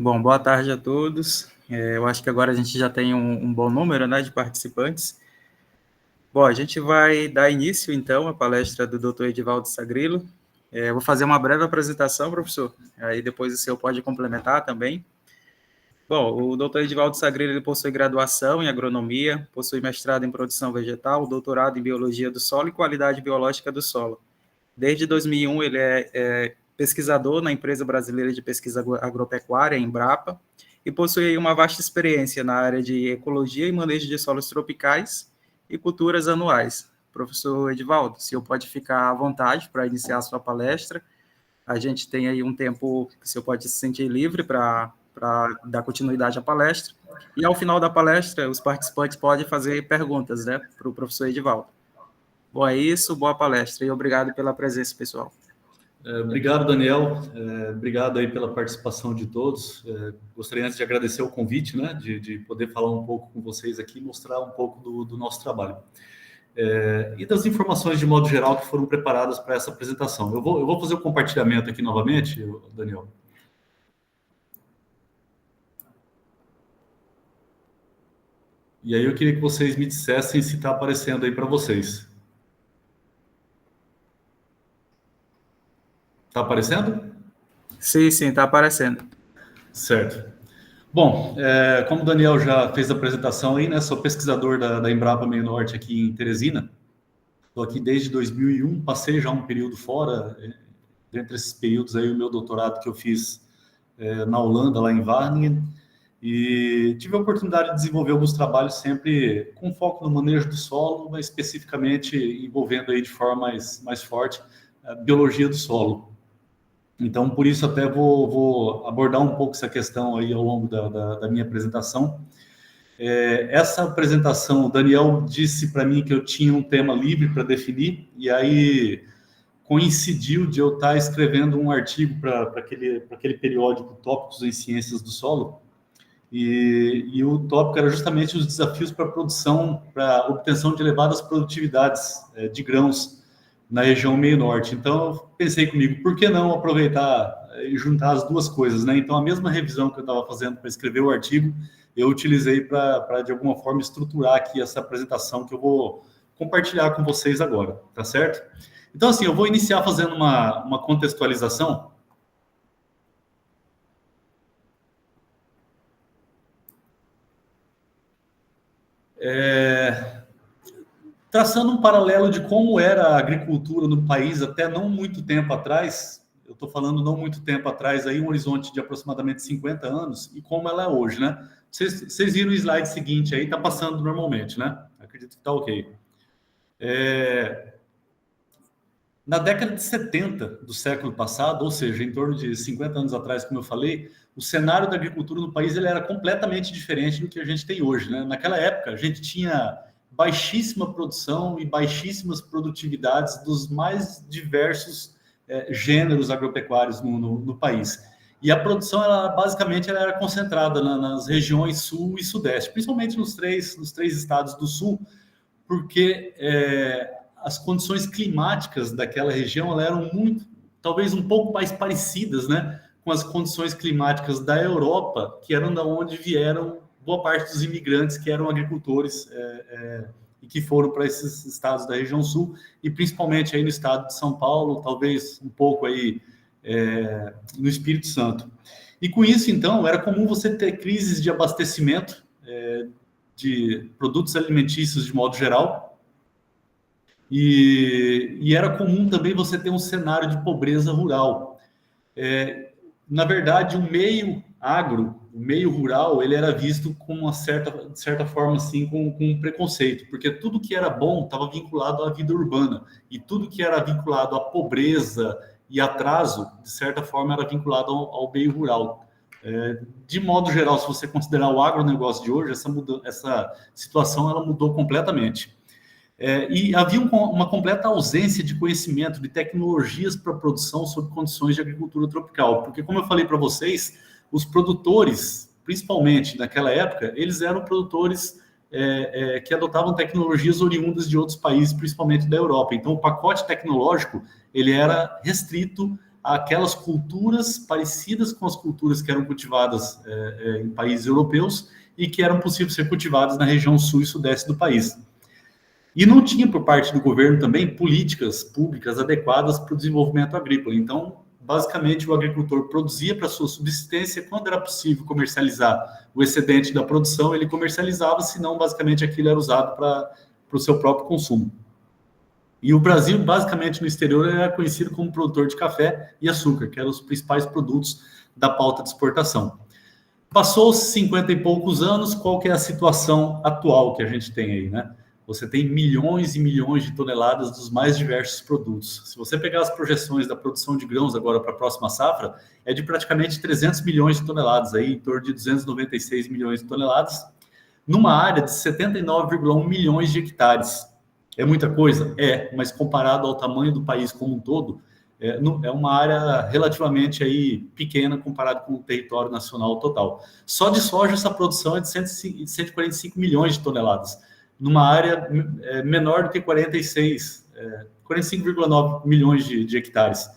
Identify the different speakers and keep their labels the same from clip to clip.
Speaker 1: Bom, boa tarde a todos. Eu acho que agora a gente já tem um bom número, né, de participantes. Bom, a gente vai dar início, então, à palestra do Dr. Edivaldo Sagrilo. Eu vou fazer uma breve apresentação, professor, aí depois o senhor pode complementar também. Bom, o Dr. Edivaldo Sagrilo ele possui graduação em agronomia, possui mestrado em produção vegetal, doutorado em biologia do solo e qualidade biológica do solo. Desde 2001, ele é pesquisador na Empresa Brasileira de Pesquisa Agropecuária, Embrapa, e possui uma vasta experiência na área de ecologia e manejo de solos tropicais e culturas anuais. Professor Edivaldo, o senhor pode ficar à vontade para iniciar a sua palestra. A gente tem aí um tempo que o senhor pode se sentir livre para dar continuidade à palestra. E ao final da palestra, os participantes podem fazer perguntas, né, para o professor Edivaldo. Bom, é isso, boa palestra e obrigado pela presença, pessoal.
Speaker 2: Obrigado, Daniel. Obrigado aí pela participação de todos. Gostaria antes de agradecer o convite, né, de poder falar um pouco com vocês aqui, mostrar um pouco do nosso trabalho. E das informações de modo geral que foram preparadas para essa apresentação. Eu vou fazer o compartilhamento aqui novamente, Daniel. E aí eu queria que vocês me dissessem se está aparecendo aí para vocês. Está aparecendo?
Speaker 1: Sim, está aparecendo.
Speaker 2: Certo. Bom, como o Daniel já fez a apresentação aí, né, sou pesquisador da Embrapa Meio Norte aqui em Teresina. Estou aqui desde 2001, passei já um período fora. Dentre esses períodos aí, o meu doutorado que eu fiz na Holanda, lá em Wageningen, e tive a oportunidade de desenvolver alguns trabalhos sempre com foco no manejo do solo, mas especificamente envolvendo aí de forma mais forte a biologia do solo. Então, por isso até vou abordar um pouco essa questão aí ao longo da minha apresentação. Essa apresentação, o Daniel disse para mim que eu tinha um tema livre para definir, e aí coincidiu de eu estar escrevendo um artigo para aquele periódico Tópicos em Ciências do Solo, e o tópico era justamente os desafios para a produção, para a obtenção de elevadas produtividades de grãos na região meio norte. Então, eu pensei comigo, por que não aproveitar e juntar as duas coisas, né? Então, a mesma revisão que eu estava fazendo para escrever o artigo, eu utilizei para, de alguma forma, estruturar aqui essa apresentação que eu vou compartilhar com vocês agora, tá certo? Então, assim, eu vou iniciar fazendo uma contextualização. Traçando um paralelo de como era a agricultura no país até não muito tempo atrás, eu estou falando não muito tempo atrás, aí um horizonte de aproximadamente 50 anos, e como ela é hoje, né? Vocês viram o slide seguinte aí, está passando normalmente, né? Acredito que está ok. Na década de 70 do século passado, ou seja, em torno de 50 anos atrás, como eu falei, o cenário da agricultura no país ele era completamente diferente do que a gente tem hoje, né? Naquela época, a gente tinha baixíssima produção e baixíssimas produtividades dos mais diversos gêneros agropecuários no país. E a produção, basicamente, ela era concentrada nas regiões sul e sudeste, principalmente nos três estados do sul, porque as condições climáticas daquela região eram talvez um pouco mais parecidas, né, com as condições climáticas da Europa, que eram da onde vieram boa parte dos imigrantes que eram agricultores e que foram para esses estados da região sul, e principalmente aí no estado de São Paulo, talvez um pouco aí no Espírito Santo. E com isso, então, era comum você ter crises de abastecimento de produtos alimentícios de modo geral, e era comum também você ter um cenário de pobreza rural. Na verdade, o meio agro, o meio rural, ele era visto com de certa forma, assim, com um preconceito, porque tudo que era bom estava vinculado à vida urbana, e tudo que era vinculado à pobreza e atraso, de certa forma, era vinculado ao meio rural. De modo geral, se você considerar o agronegócio de hoje, essa situação ela mudou completamente. E havia uma completa ausência de conhecimento, de tecnologias para produção sob condições de agricultura tropical, porque, como eu falei para vocês, os produtores, principalmente naquela época, eles eram produtores que adotavam tecnologias oriundas de outros países, principalmente da Europa. Então, o pacote tecnológico ele era restrito àquelas culturas parecidas com as culturas que eram cultivadas em países europeus e que eram possíveis ser cultivadas na região sul e sudeste do país. E não tinha, por parte do governo também, políticas públicas adequadas para o desenvolvimento agrícola. Então, basicamente, o agricultor produzia para sua subsistência. Quando era possível comercializar o excedente da produção, ele comercializava, senão, basicamente, aquilo era usado para o seu próprio consumo. E o Brasil, basicamente, no exterior, era conhecido como produtor de café e açúcar, que eram os principais produtos da pauta de exportação. Passou 50 e poucos anos, qual que é a situação atual que a gente tem aí, né? Você tem milhões e milhões de toneladas dos mais diversos produtos. Se você pegar as projeções da produção de grãos agora para a próxima safra, é de praticamente 300 milhões de toneladas, aí em torno de 296 milhões de toneladas, numa área de 79,1 milhões de hectares. É muita coisa? É, mas comparado ao tamanho do país como um todo, é uma área relativamente aí pequena comparado com o território nacional total. Só de soja essa produção é de 145 milhões de toneladas, numa área menor do que 45,9 milhões de hectares.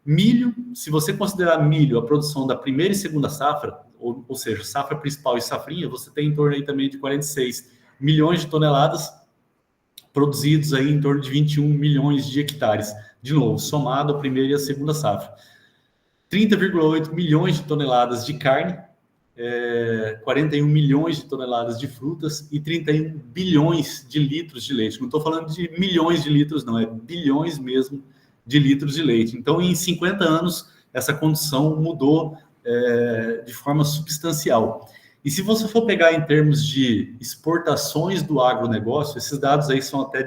Speaker 2: Milho, se você considerar milho a produção da primeira e segunda safra, ou seja, safra principal e safrinha, você tem em torno aí também de 46 milhões de toneladas, produzidos aí em torno de 21 milhões de hectares. De novo, somado a primeira e a segunda safra. 30,8 milhões de toneladas de carne, 41 milhões de toneladas de frutas e 31 bilhões de litros de leite. Não estou falando de milhões de litros, não, é bilhões mesmo de litros de leite. Então, em 50 anos, essa condição mudou de forma substancial. E se você for pegar em termos de exportações do agronegócio, esses dados aí são até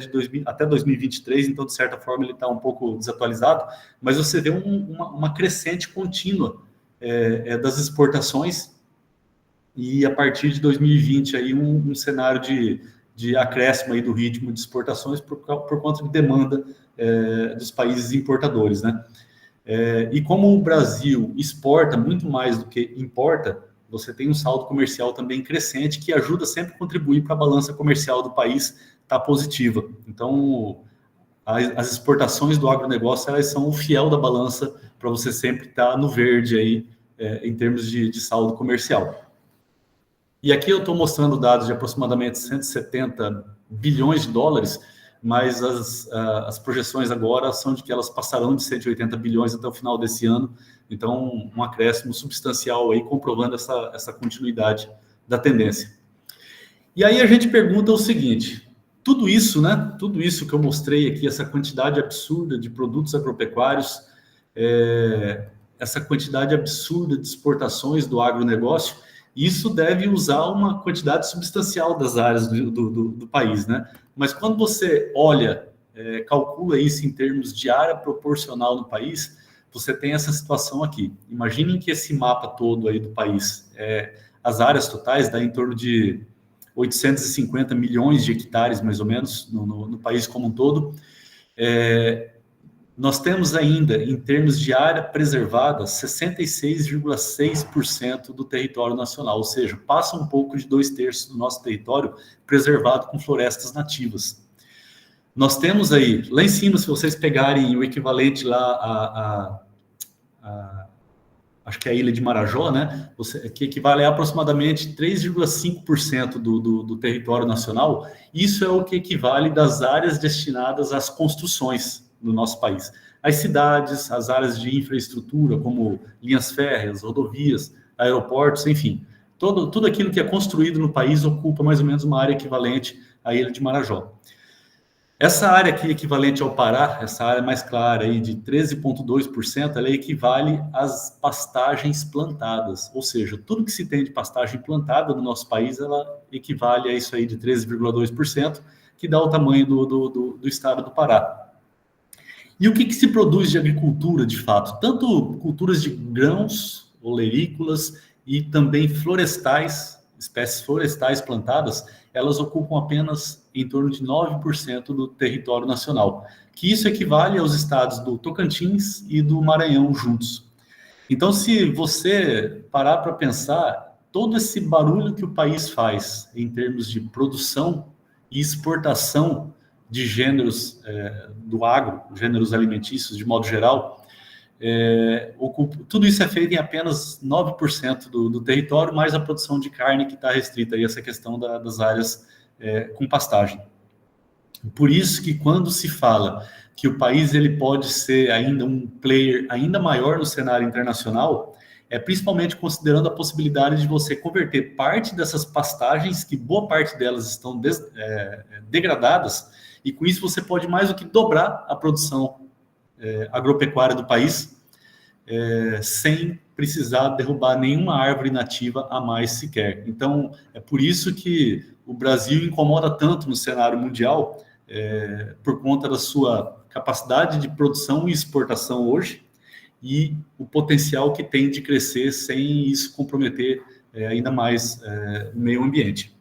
Speaker 2: 2023, então, de certa forma, ele está um pouco desatualizado, mas você vê uma crescente contínua das exportações, e a partir de 2020 aí um cenário de acréscimo aí do ritmo de exportações por conta de demanda dos países importadores, né? E como o Brasil exporta muito mais do que importa, você tem um saldo comercial também crescente que ajuda sempre a contribuir para a balança comercial do país estar positiva. Então, as exportações do agronegócio, elas são o fiel da balança para você sempre estar no verde aí, em termos de saldo comercial. E aqui eu estou mostrando dados de aproximadamente 170 bilhões de dólares, mas as projeções agora são de que elas passarão de 180 bilhões até o final desse ano. Então, um acréscimo substancial aí, comprovando essa continuidade da tendência. E aí a gente pergunta o seguinte: tudo isso, né? Tudo isso que eu mostrei aqui, essa quantidade absurda de produtos agropecuários, essa quantidade absurda de exportações do agronegócio, isso deve usar uma quantidade substancial das áreas do país, né? Mas quando você olha, calcula isso em termos de área proporcional no país, você tem essa situação aqui. Imaginem que esse mapa todo aí do país, as áreas totais dá em torno de 850 milhões de hectares, mais ou menos, no país como um todo. Nós temos ainda, em termos de área preservada, 66,6% do território nacional, ou seja, passa um pouco de 2/3 do nosso território preservado com florestas nativas. Nós temos aí, lá em cima, se vocês pegarem o equivalente lá acho que é a ilha de Marajó, né, que equivale a aproximadamente 3,5% do território nacional, isso é o que equivale das áreas destinadas às construções no nosso país. As cidades, as áreas de infraestrutura, como linhas férreas, rodovias, aeroportos, enfim, tudo aquilo que é construído no país ocupa mais ou menos uma área equivalente à ilha de Marajó. Essa área aqui, equivalente ao Pará, essa área mais clara aí de 13,2%, ela equivale às pastagens plantadas, ou seja, tudo que se tem de pastagem plantada no nosso país, ela equivale a isso aí de 13,2%, que dá o tamanho do estado do Pará. E o que se produz de agricultura, de fato? Tanto culturas de grãos, olerícolas e também florestais, espécies florestais plantadas, elas ocupam apenas em torno de 9% do território nacional, que isso equivale aos estados do Tocantins e do Maranhão juntos. Então, se você parar para pensar, todo esse barulho que o país faz em termos de produção e exportação de gêneros do agro, gêneros alimentícios de modo geral, tudo isso é feito em apenas 9% do território, mais a produção de carne que está restrita a essa questão das áreas com pastagem. Por isso que quando se fala que o país ele pode ser ainda um player ainda maior no cenário internacional, principalmente considerando a possibilidade de você converter parte dessas pastagens, que boa parte delas estão degradadas, e com isso você pode mais do que dobrar a produção agropecuária do país, sem precisar derrubar nenhuma árvore nativa a mais sequer. Então, é por isso que o Brasil incomoda tanto no cenário mundial, por conta da sua capacidade de produção e exportação hoje, e o potencial que tem de crescer sem isso comprometer ainda mais o meio ambiente.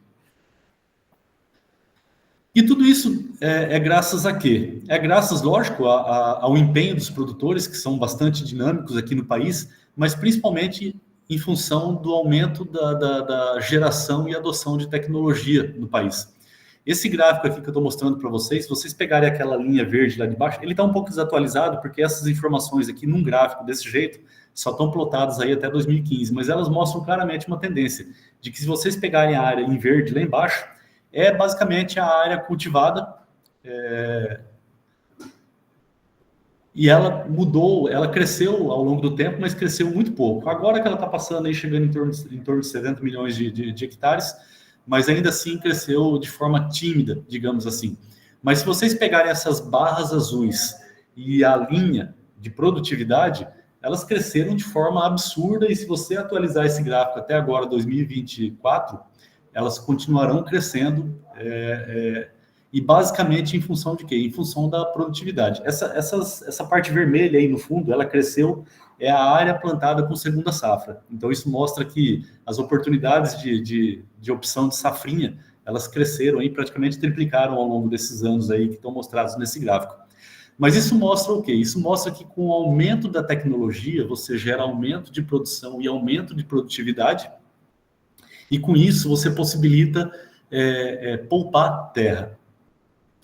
Speaker 2: E tudo isso é graças a quê? É graças, lógico, ao empenho dos produtores, que são bastante dinâmicos aqui no país, mas principalmente em função do aumento da geração e adoção de tecnologia no país. Esse gráfico aqui que eu estou mostrando para vocês, se vocês pegarem aquela linha verde lá de baixo, ele está um pouco desatualizado, porque essas informações aqui, num gráfico desse jeito, só estão plotadas aí até 2015, mas elas mostram claramente uma tendência de que se vocês pegarem a área em verde lá embaixo, é basicamente a área cultivada, e ela mudou, ela cresceu ao longo do tempo, mas cresceu muito pouco. Agora que ela está passando aí, chegando em torno de 70 milhões de hectares, mas ainda assim cresceu de forma tímida, digamos assim. Mas se vocês pegarem essas barras azuis e a linha de produtividade, elas cresceram de forma absurda, e se você atualizar esse gráfico até agora, 2024, elas continuarão crescendo, e basicamente em função de quê? Em função da produtividade. Essa parte vermelha aí no fundo, ela cresceu, é a área plantada com segunda safra. Então isso mostra que as oportunidades de opção de safrinha, elas cresceram aí, praticamente triplicaram ao longo desses anos aí que estão mostrados nesse gráfico. Mas isso mostra o quê? Isso mostra que com o aumento da tecnologia, você gera aumento de produção e aumento de produtividade, e com isso você possibilita poupar terra.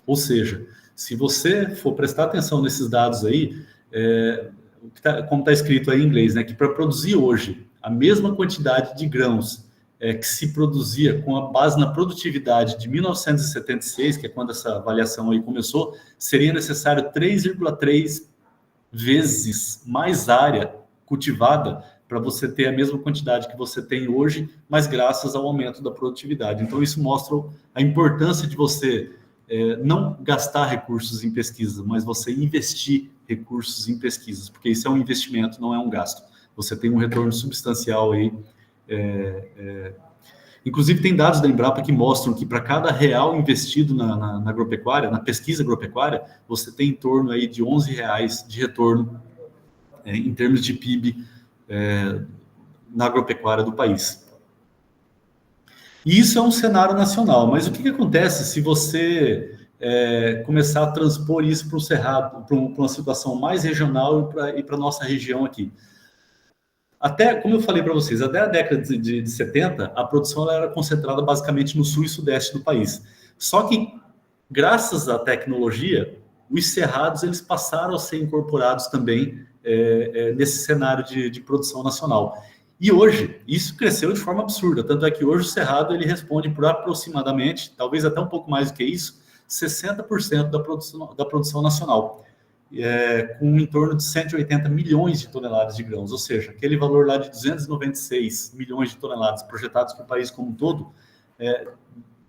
Speaker 2: Ou seja, se você for prestar atenção nesses dados aí, como está escrito aí em inglês, né, que para produzir hoje a mesma quantidade de grãos que se produzia com a base na produtividade de 1976, que é quando essa avaliação aí começou, seria necessário 3,3 vezes mais área cultivada para você ter a mesma quantidade que você tem hoje, mas graças ao aumento da produtividade. Então isso mostra a importância de você não gastar recursos em pesquisa, mas você investir recursos em pesquisas, porque isso é um investimento, não é um gasto. Você tem um retorno substancial aí. Inclusive tem dados da Embrapa que mostram que para cada real investido na agropecuária, na pesquisa agropecuária, você tem em torno aí de R$11 de retorno em termos de PIB na agropecuária do país. E isso é um cenário nacional, mas o que acontece se você começar a transpor isso para o Cerrado, para uma situação mais regional e para a nossa região aqui? Até, como eu falei para vocês, até a década de 70, a produção ela era concentrada basicamente no sul e sudeste do país. Só que, graças à tecnologia, os cerrados eles passaram a ser incorporados também nesse cenário de produção nacional. E hoje, isso cresceu de forma absurda, tanto é que hoje o cerrado ele responde por aproximadamente, talvez até um pouco mais do que isso, 60% da produção nacional, com em torno de 180 milhões de toneladas de grãos, ou seja, aquele valor lá de 296 milhões de toneladas projetados para o país como um todo,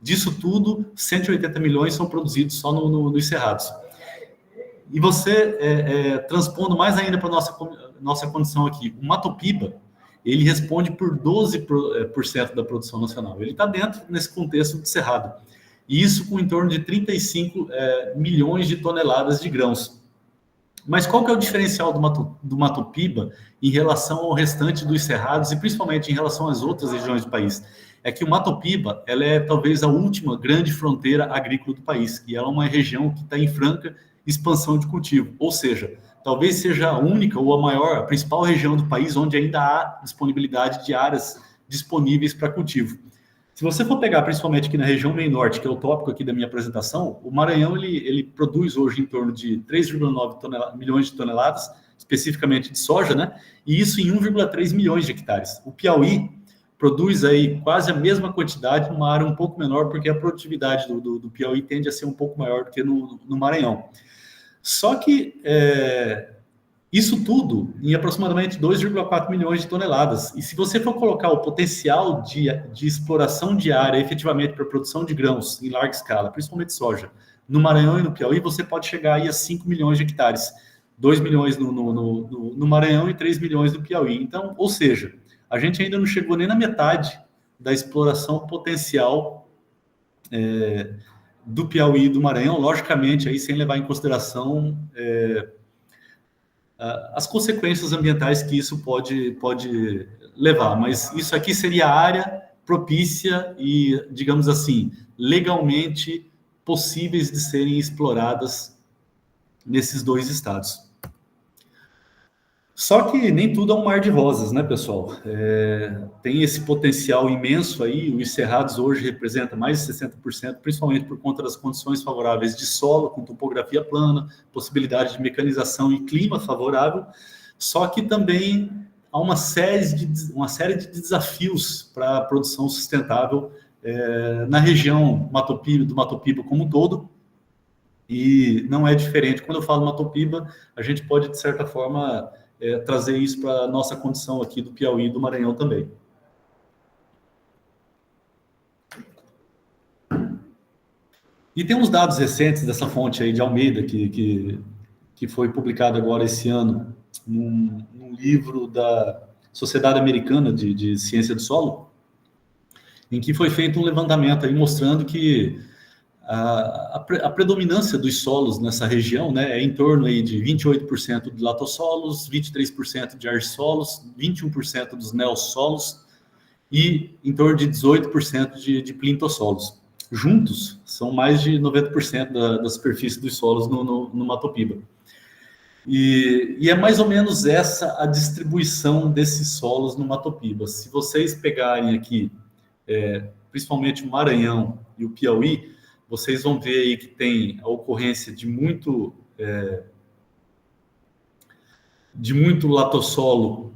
Speaker 2: disso tudo, 180 milhões são produzidos só nos cerrados. E você, transpondo mais ainda para a nossa condição aqui, o Mato Piba, ele responde por 12% da produção nacional. Ele está dentro nesse contexto de cerrado. E isso com em torno de 35 milhões de toneladas de grãos. Mas qual que é o diferencial do Mato Piba em relação ao restante dos cerrados e principalmente em relação às outras regiões do país? É que o Mato Piba ela é talvez a última grande fronteira agrícola do país, e ela é uma região que está em franca expansão de cultivo, ou seja, talvez seja a única ou a principal região do país onde ainda há disponibilidade de áreas disponíveis para cultivo. Se você for pegar principalmente aqui na região meio norte, que é o tópico aqui da minha apresentação, o Maranhão ele produz hoje em torno de 3,9 milhões de toneladas, especificamente de soja, né? E isso em 1,3 milhões de hectares. O Piauí produz aí quase a mesma quantidade numa área um pouco menor, porque a produtividade do Piauí tende a ser um pouco maior do que no Maranhão. Só que isso tudo em aproximadamente 2,4 milhões de toneladas. E se você for colocar o potencial de exploração de área efetivamente para produção de grãos em larga escala, principalmente soja, no Maranhão e no Piauí, você pode chegar aí a 5 milhões de hectares. 2 milhões no Maranhão e 3 milhões no Piauí. Então, ou seja, a gente ainda não chegou nem na metade da exploração potencial do Piauí e do Maranhão, logicamente, aí sem levar em consideração as consequências ambientais que isso pode levar. Mas isso aqui seria a área propícia e, digamos assim, legalmente possíveis de serem exploradas nesses dois estados. Só que nem tudo é um mar de rosas, né, pessoal? Tem esse potencial imenso aí, os cerrados hoje representam mais de 60%, principalmente por conta das condições favoráveis de solo, com topografia plana, possibilidade de mecanização e clima favorável, só que também há uma série de desafios para a produção sustentável na região do Mato Piba como um todo, e não é diferente. Quando eu falo Mato Piba, a gente pode, de certa forma, trazer isso para a nossa condição aqui do Piauí e do Maranhão também. E tem uns dados recentes dessa fonte aí de Almeida, que foi publicado agora esse ano, num livro da Sociedade Americana de Ciência do Solo, em que foi feito um levantamento aí mostrando que a predominância dos solos nessa região, né, é em torno aí de 28% de latossolos, 23% de argissolos, 21% dos neossolos e em torno de 18% de plintossolos. Juntos, são mais de 90% da superfície dos solos no Mato Piba. E é mais ou menos essa a distribuição desses solos no Mato Piba. Se vocês pegarem aqui, principalmente o Maranhão e o Piauí, vocês vão ver aí que tem a ocorrência de muito latossolo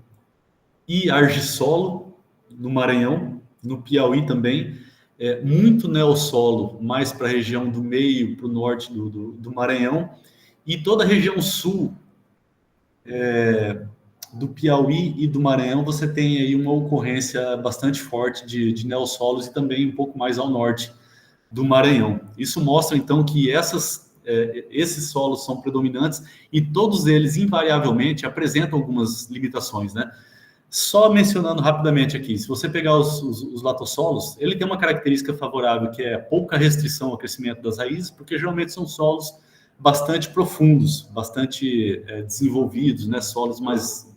Speaker 2: e argissolo no Maranhão, no Piauí também, muito neossolo, mais para a região do meio, para o norte do Maranhão, e toda a região sul do Piauí e do Maranhão, você tem aí uma ocorrência bastante forte de neossolos e também um pouco mais ao norte do Maranhão. Isso mostra, então, que esses solos são predominantes e todos eles, invariavelmente, apresentam algumas limitações, né? Só mencionando rapidamente aqui, se você pegar os latossolos, ele tem uma característica favorável, que é pouca restrição ao crescimento das raízes, porque geralmente são solos bastante profundos, bastante desenvolvidos, né? Solos mais,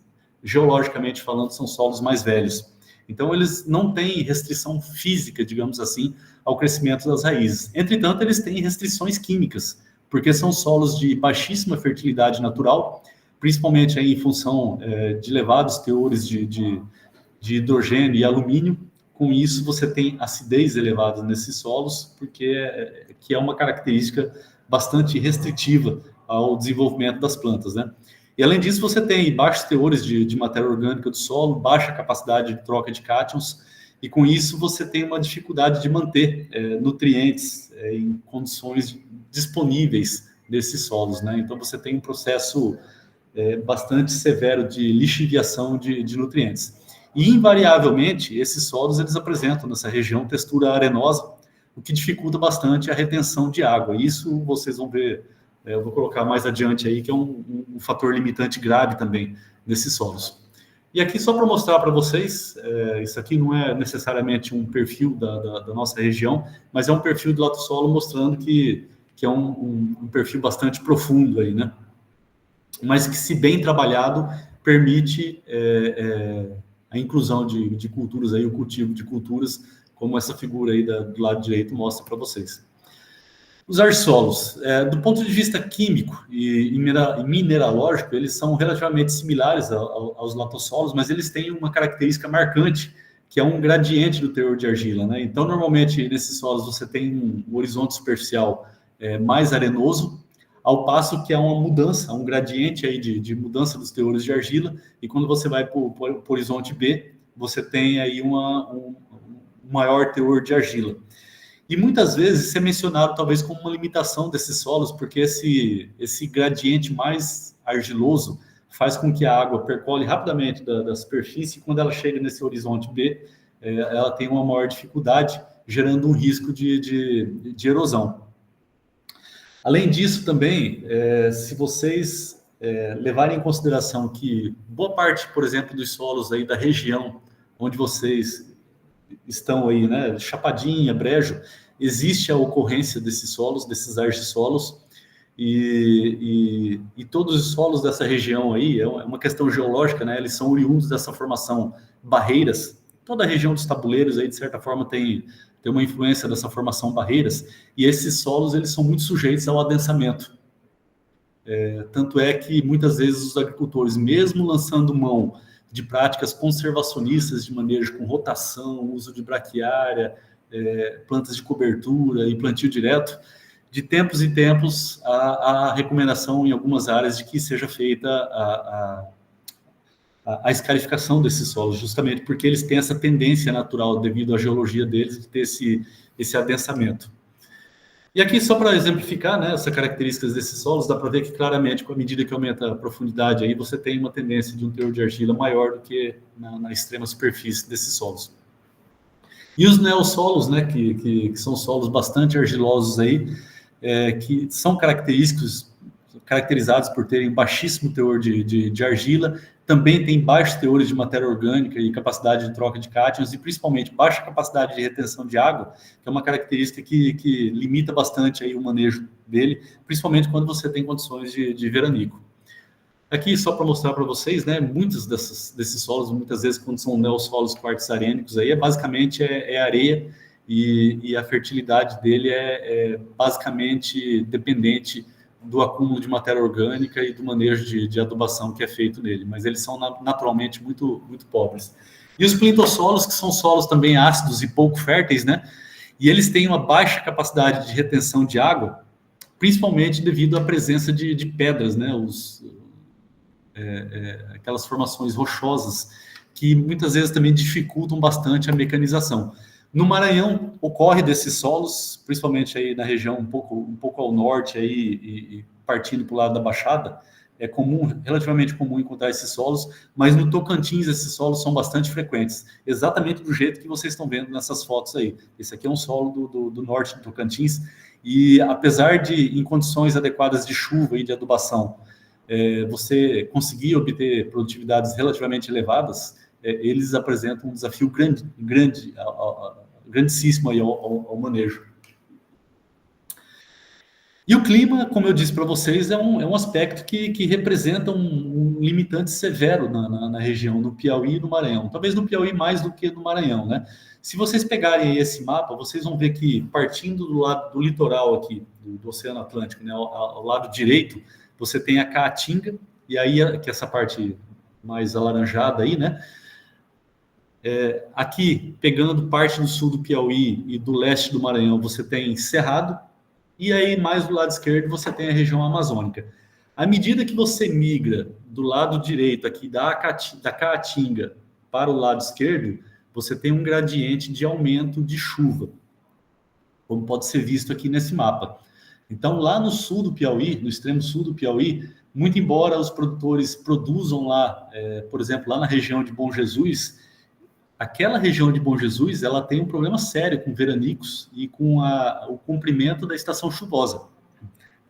Speaker 2: geologicamente falando, são solos mais velhos. Então, eles não têm restrição física, digamos assim, ao crescimento das raízes. Entretanto, eles têm restrições químicas, porque são solos de baixíssima fertilidade natural, principalmente aí em função de elevados teores de hidrogênio e alumínio. Com isso, você tem acidez elevada nesses solos, porque que é uma característica bastante restritiva ao desenvolvimento das plantas, né? E, além disso, você tem baixos teores de matéria orgânica do solo, baixa capacidade de troca de cátions, e com isso você tem uma dificuldade de manter nutrientes em condições disponíveis desses solos, né? Então, você tem um processo bastante severo de lixiviação de nutrientes. E, invariavelmente, esses solos eles apresentam nessa região textura arenosa, o que dificulta bastante a retenção de água. Isso vocês vão ver, eu vou colocar mais adiante aí, que é um fator limitante grave também nesses solos. E aqui, só para mostrar para vocês, isso aqui não é necessariamente um perfil da nossa região, mas é um perfil de latossolo mostrando que é um perfil bastante profundo aí, né? Mas que, se bem trabalhado, permite a inclusão de culturas aí, o cultivo de culturas, como essa figura aí do lado direito mostra para vocês. Os argissolos, do ponto de vista químico e mineralógico, eles são relativamente similares aos latossolos, mas eles têm uma característica marcante, que é um gradiente do teor de argila, né? Então, normalmente, nesses solos, você tem um horizonte superficial mais arenoso, ao passo que há uma mudança, um gradiente aí de mudança dos teores de argila, e quando você vai para o horizonte B, você tem aí um maior teor de argila. E muitas vezes isso é mencionado talvez como uma limitação desses solos, porque esse gradiente mais argiloso faz com que a água percole rapidamente da superfície, e quando ela chega nesse horizonte B, ela tem uma maior dificuldade, gerando um risco de erosão. Além disso também, se vocês levarem em consideração que boa parte, por exemplo, dos solos aí da região onde vocês estão aí, né, Chapadinha, Brejo, existe a ocorrência desses solos, desses argissolos, e todos os solos dessa região aí, é uma questão geológica, né, eles são oriundos dessa formação barreiras. Toda a região dos tabuleiros aí, de certa forma, tem uma influência dessa formação barreiras, e esses solos, eles são muito sujeitos ao adensamento. Tanto é que, muitas vezes, os agricultores, mesmo lançando mão de práticas conservacionistas de manejo com rotação, uso de braquiária, plantas de cobertura e plantio direto, de tempos em tempos, a recomendação em algumas áreas de que seja feita a escarificação desses solos, justamente porque eles têm essa tendência natural, devido à geologia deles, de ter esse adensamento. E aqui, só para exemplificar, né, essas características desses solos, dá para ver que claramente, com a medida que aumenta a profundidade, aí você tem uma tendência de um teor de argila maior do que na extrema superfície desses solos. E os neossolos, né, que são solos bastante argilosos aí, que são caracterizados por terem baixíssimo teor de argila, também tem baixos teores de matéria orgânica e capacidade de troca de cátions, e principalmente baixa capacidade de retenção de água, que é uma característica que limita bastante aí o manejo dele, principalmente quando você tem condições de veranico. Aqui, só para mostrar para vocês, né, muitos desses solos, muitas vezes quando são neossolos quartzarênicos, aí basicamente areia, e a fertilidade dele é basicamente dependente do acúmulo de matéria orgânica e do manejo de adubação que é feito nele, mas eles são naturalmente muito, muito pobres. E os plintossolos, que são solos também ácidos e pouco férteis, né? E eles têm uma baixa capacidade de retenção de água, principalmente devido à presença de pedras, né? Aquelas formações rochosas, que muitas vezes também dificultam bastante a mecanização. No Maranhão, ocorre desses solos, principalmente aí na região um pouco ao norte, aí, e partindo para o lado da Baixada, é relativamente comum encontrar esses solos, mas no Tocantins esses solos são bastante frequentes, exatamente do jeito que vocês estão vendo nessas fotos aí. Esse aqui é um solo do norte do Tocantins, e apesar de, em condições adequadas de chuva e de adubação, você conseguir obter produtividades relativamente elevadas, eles apresentam um desafio grandíssimo aí ao manejo. E o clima, como eu disse para vocês, é um aspecto que representa um limitante severo na região, no Piauí e no Maranhão. Talvez no Piauí mais do que no Maranhão, né? Se vocês pegarem esse mapa, vocês vão ver que, partindo do lado do litoral aqui, do Oceano Atlântico, né, ao lado direito, você tem a Caatinga, e aí, que é essa parte mais alaranjada aí, né? Aqui, pegando parte do sul do Piauí e do leste do Maranhão, você tem Cerrado, e aí mais do lado esquerdo você tem a região amazônica. À medida que você migra do lado direito aqui da Caatinga para o lado esquerdo, você tem um gradiente de aumento de chuva, como pode ser visto aqui nesse mapa. Então, lá no sul do Piauí, no extremo sul do Piauí, muito embora os produtores produzam lá, por exemplo, lá na região de Bom Jesus, aquela região de Bom Jesus, ela tem um problema sério com veranicos e com o comprimento da estação chuvosa.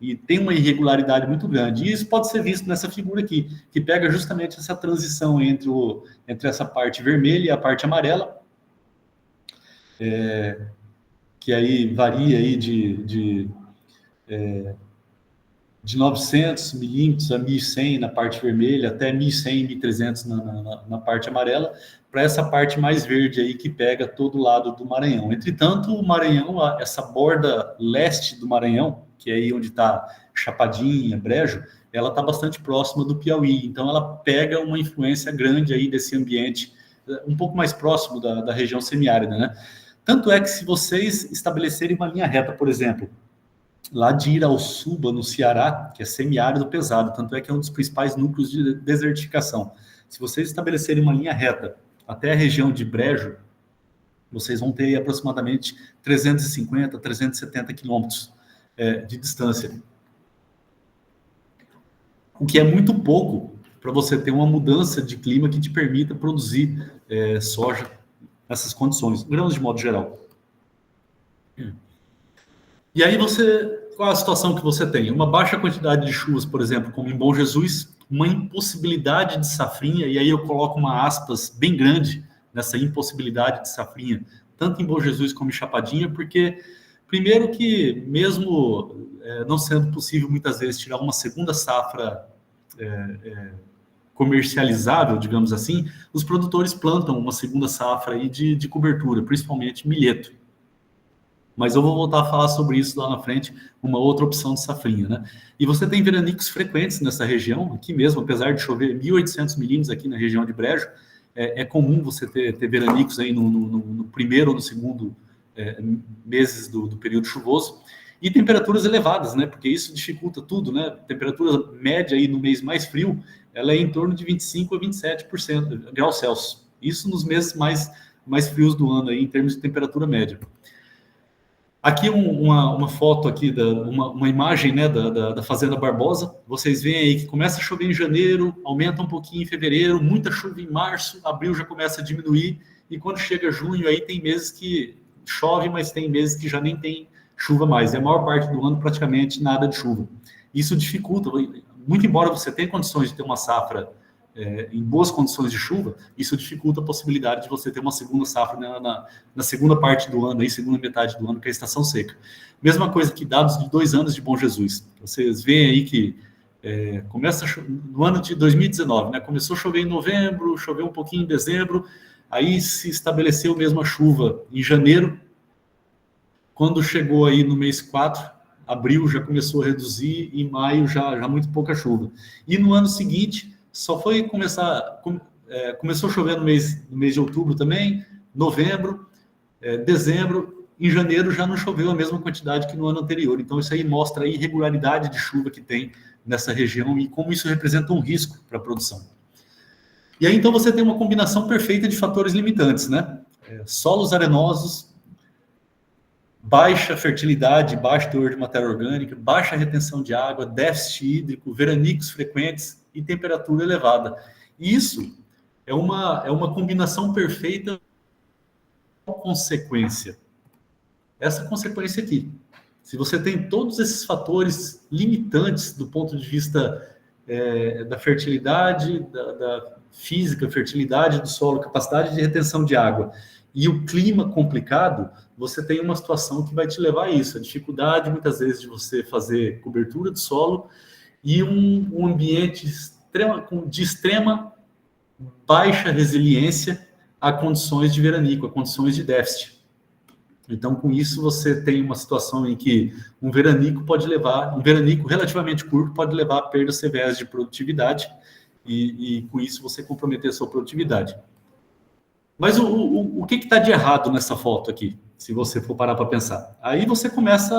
Speaker 2: E tem uma irregularidade muito grande. E isso pode ser visto nessa figura aqui, que pega justamente essa transição entre essa parte vermelha e a parte amarela, que aí varia aí de 900 milímetros a 1.100 na parte vermelha, até 1.100, 1.300 na parte amarela, para essa parte mais verde aí que pega todo o lado do Maranhão. Entretanto, o Maranhão, essa borda leste do Maranhão, que é aí onde está Chapadinha, Brejo, ela está bastante próxima do Piauí, então ela pega uma influência grande aí desse ambiente, um pouco mais próximo da região semiárida, né? Tanto é que, se vocês estabelecerem uma linha reta, por exemplo, lá de Irauçuba, no Ceará, que é semiárido pesado, tanto é que é um dos principais núcleos de desertificação. Se vocês estabelecerem uma linha reta até a região de Brejo, vocês vão ter aproximadamente 350, 370 quilômetros de distância. O que é muito pouco para você ter uma mudança de clima que te permita produzir soja nessas condições, grãos de modo geral. E aí qual a situação que você tem? Uma baixa quantidade de chuvas, por exemplo, como em Bom Jesus, uma impossibilidade de safrinha, e aí eu coloco uma aspas bem grande nessa impossibilidade de safrinha, tanto em Bom Jesus como em Chapadinha, porque, primeiro que mesmo não sendo possível muitas vezes tirar uma segunda safra comercializável, digamos assim, os produtores plantam uma segunda safra aí de cobertura, principalmente milheto. Mas eu vou voltar a falar sobre isso lá na frente, uma outra opção de safrinha, né? E você tem veranicos frequentes nessa região, aqui mesmo, apesar de chover 1.800 milímetros aqui na região de Brejo, é comum você ter veranicos aí no primeiro ou no segundo meses do período chuvoso, e temperaturas elevadas, né? Porque isso dificulta tudo, né? Temperatura média aí no mês mais frio, ela é em torno de 25 a 27% graus Celsius. Isso nos meses mais frios do ano aí, em termos de temperatura média. Aqui uma foto aqui, uma imagem, né, da Fazenda Barbosa. Vocês veem aí que começa a chover em janeiro, aumenta um pouquinho em fevereiro, muita chuva em março, abril já começa a diminuir, e quando chega junho aí tem meses que chove, mas tem meses que já nem tem chuva mais. E a maior parte do ano praticamente nada de chuva. Isso dificulta, muito embora você tenha condições de ter uma safra em boas condições de chuva, isso dificulta a possibilidade de você ter uma segunda safra na segunda parte do ano, aí, segunda metade do ano, que é a estação seca. Mesma coisa que dados de 2 anos de Bom Jesus. Vocês veem aí que começa no ano de 2019, né? Começou a chover em novembro, choveu um pouquinho em dezembro, aí se estabeleceu mesmo a chuva em janeiro. Quando chegou aí no mês 4, abril já começou a reduzir, e em maio já muito pouca chuva. E no ano seguinte só foi começou a chover no mês de outubro também, novembro, dezembro, em janeiro já não choveu a mesma quantidade que no ano anterior. Então isso aí mostra a irregularidade de chuva que tem nessa região e como isso representa um risco para a produção. E aí então você tem uma combinação perfeita de fatores limitantes, né? Solos arenosos, baixa fertilidade, baixo teor de matéria orgânica, baixa retenção de água, déficit hídrico, veranicos frequentes e temperatura elevada. Isso é uma combinação perfeita com consequência. Essa consequência aqui. Se você tem todos esses fatores limitantes do ponto de vista da fertilidade, da física, fertilidade do solo, capacidade de retenção de água, e o clima complicado, você tem uma situação que vai te levar a isso. A dificuldade, muitas vezes, de você fazer cobertura do solo e um ambiente de extrema baixa resiliência a condições de veranico, a condições de déficit. Então, com isso, você tem uma situação em que um veranico relativamente curto pode levar a perdas severas de produtividade e com isso, você comprometer a sua produtividade. Mas o que está de errado nessa foto aqui, se você for parar para pensar? Aí você começa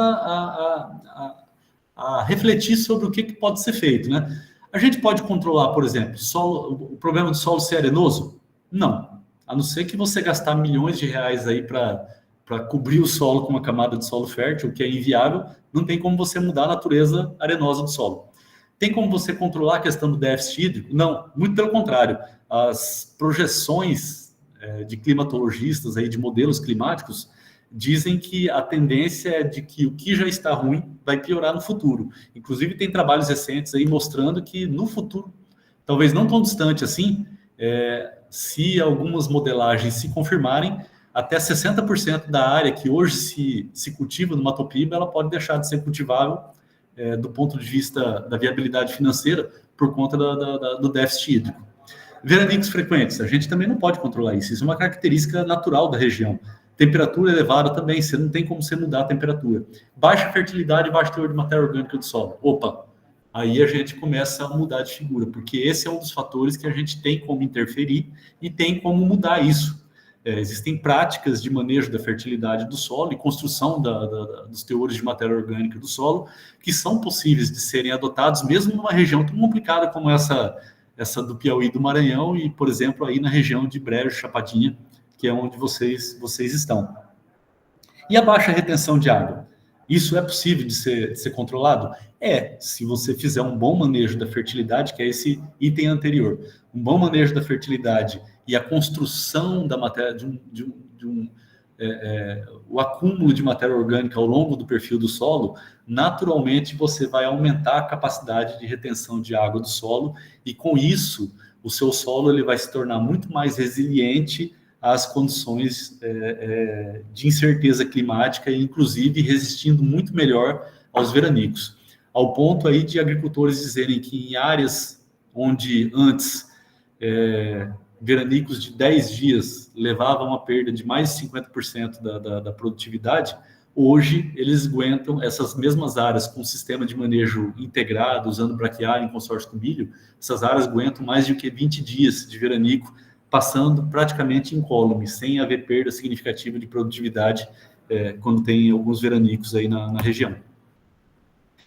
Speaker 2: a refletir sobre o que pode ser feito, né? A gente pode controlar, por exemplo, o problema do solo ser arenoso? Não. A não ser que você gastar milhões de reais aí para cobrir o solo com uma camada de solo fértil, o que é inviável, não tem como você mudar a natureza arenosa do solo. Tem como você controlar a questão do déficit hídrico? Não, muito pelo contrário. As projeções de climatologistas, aí, de modelos climáticos, dizem que a tendência é de que o que já está ruim vai piorar no futuro. Inclusive, tem trabalhos recentes aí mostrando que no futuro, talvez não tão distante assim, se algumas modelagens se confirmarem, até 60% da área que hoje se cultiva no Mato Piba, ela pode deixar de ser cultivável do ponto de vista da viabilidade financeira por conta do déficit hídrico. Veranicos frequentes, a gente também não pode controlar isso. Isso é uma característica natural da região. Temperatura elevada também, você não tem como você mudar a temperatura. Baixa fertilidade e baixo teor de matéria orgânica do solo. Opa, aí a gente começa a mudar de figura, porque esse é um dos fatores que a gente tem como interferir e tem como mudar isso. existem práticas de manejo da fertilidade do solo e construção dos teores de matéria orgânica do solo que são possíveis de serem adotados mesmo numa região tão complicada como essa do Piauí e do Maranhão e, por exemplo, aí na região de Brejo, Chapadinha, que é onde vocês estão. E a baixa retenção de água? Isso é possível de ser controlado? Se você fizer um bom manejo da fertilidade, que é esse item anterior. Um bom manejo da fertilidade e a construção da matéria, o acúmulo de matéria orgânica ao longo do perfil do solo, naturalmente você vai aumentar a capacidade de retenção de água do solo e, com isso, o seu solo ele vai se tornar muito mais resiliente às condições de incerteza climática e, inclusive, resistindo muito melhor aos veranicos. Ao ponto aí de agricultores dizerem que em áreas onde antes veranicos de 10 dias levavam a perda de mais de 50% da produtividade, hoje eles aguentam essas mesmas áreas com sistema de manejo integrado, usando braquiária em consórcio com milho, essas áreas aguentam mais do que 20 dias de veranico, passando praticamente incólume, sem haver perda significativa de produtividade quando tem alguns veranicos aí na região.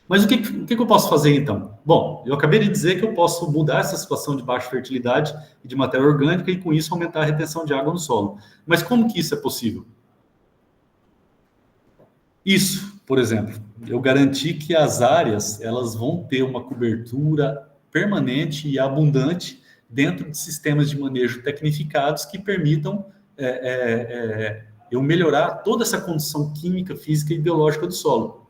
Speaker 2: Mas o que eu posso fazer, então? Bom, eu acabei de dizer que eu posso mudar essa situação de baixa fertilidade e de matéria orgânica e, com isso, aumentar a retenção de água no solo. Mas como que isso é possível? Isso, por exemplo, eu garanti que as áreas elas vão ter uma cobertura permanente e abundante dentro de sistemas de manejo tecnificados que permitam eu melhorar toda essa condição química, física e biológica do solo.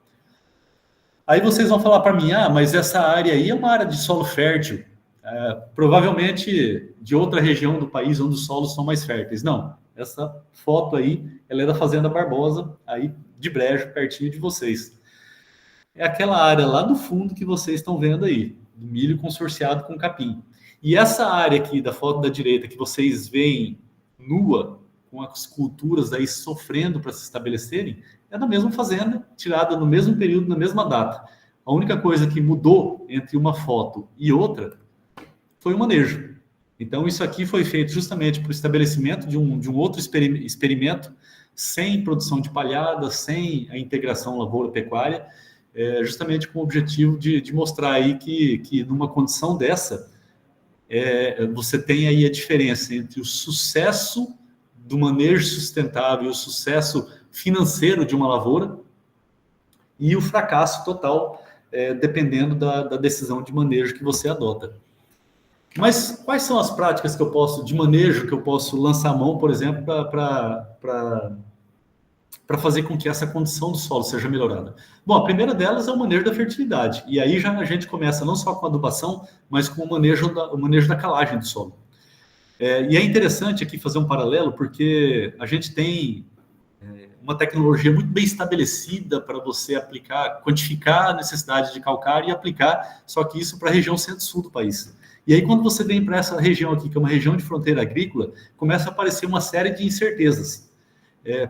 Speaker 2: Aí vocês vão falar para mim, mas essa área aí é uma área de solo fértil, provavelmente de outra região do país onde os solos são mais férteis. Não, essa foto aí, ela é da Fazenda Barbosa, aí de Brejo, pertinho de vocês. É aquela área lá do fundo que vocês estão vendo aí, do milho consorciado com capim. E essa área aqui da foto da direita que vocês veem nua, com as culturas aí sofrendo para se estabelecerem, é da mesma fazenda, tirada no mesmo período, na mesma data. A única coisa que mudou entre uma foto e outra foi o manejo. Então, isso aqui foi feito justamente para o estabelecimento de um outro experimento, sem produção de palhada, sem a integração lavoura-pecuária, justamente com o objetivo de mostrar aí que numa condição dessa, você tem aí a diferença entre o sucesso do manejo sustentável e o sucesso financeiro de uma lavoura e o fracasso total, dependendo da decisão de manejo que você adota. Mas quais são as práticas de manejo que eu posso lançar a mão, por exemplo, para fazer com que essa condição do solo seja melhorada? Bom, a primeira delas é o manejo da fertilidade. E aí já a gente começa não só com a adubação, mas com o manejo da calagem do solo. E é interessante aqui fazer um paralelo, porque a gente tem uma tecnologia muito bem estabelecida para você aplicar, quantificar a necessidade de calcário e aplicar, só que isso para a região centro-sul do país. E aí, quando você vem para essa região aqui, que é uma região de fronteira agrícola, começa a aparecer uma série de incertezas.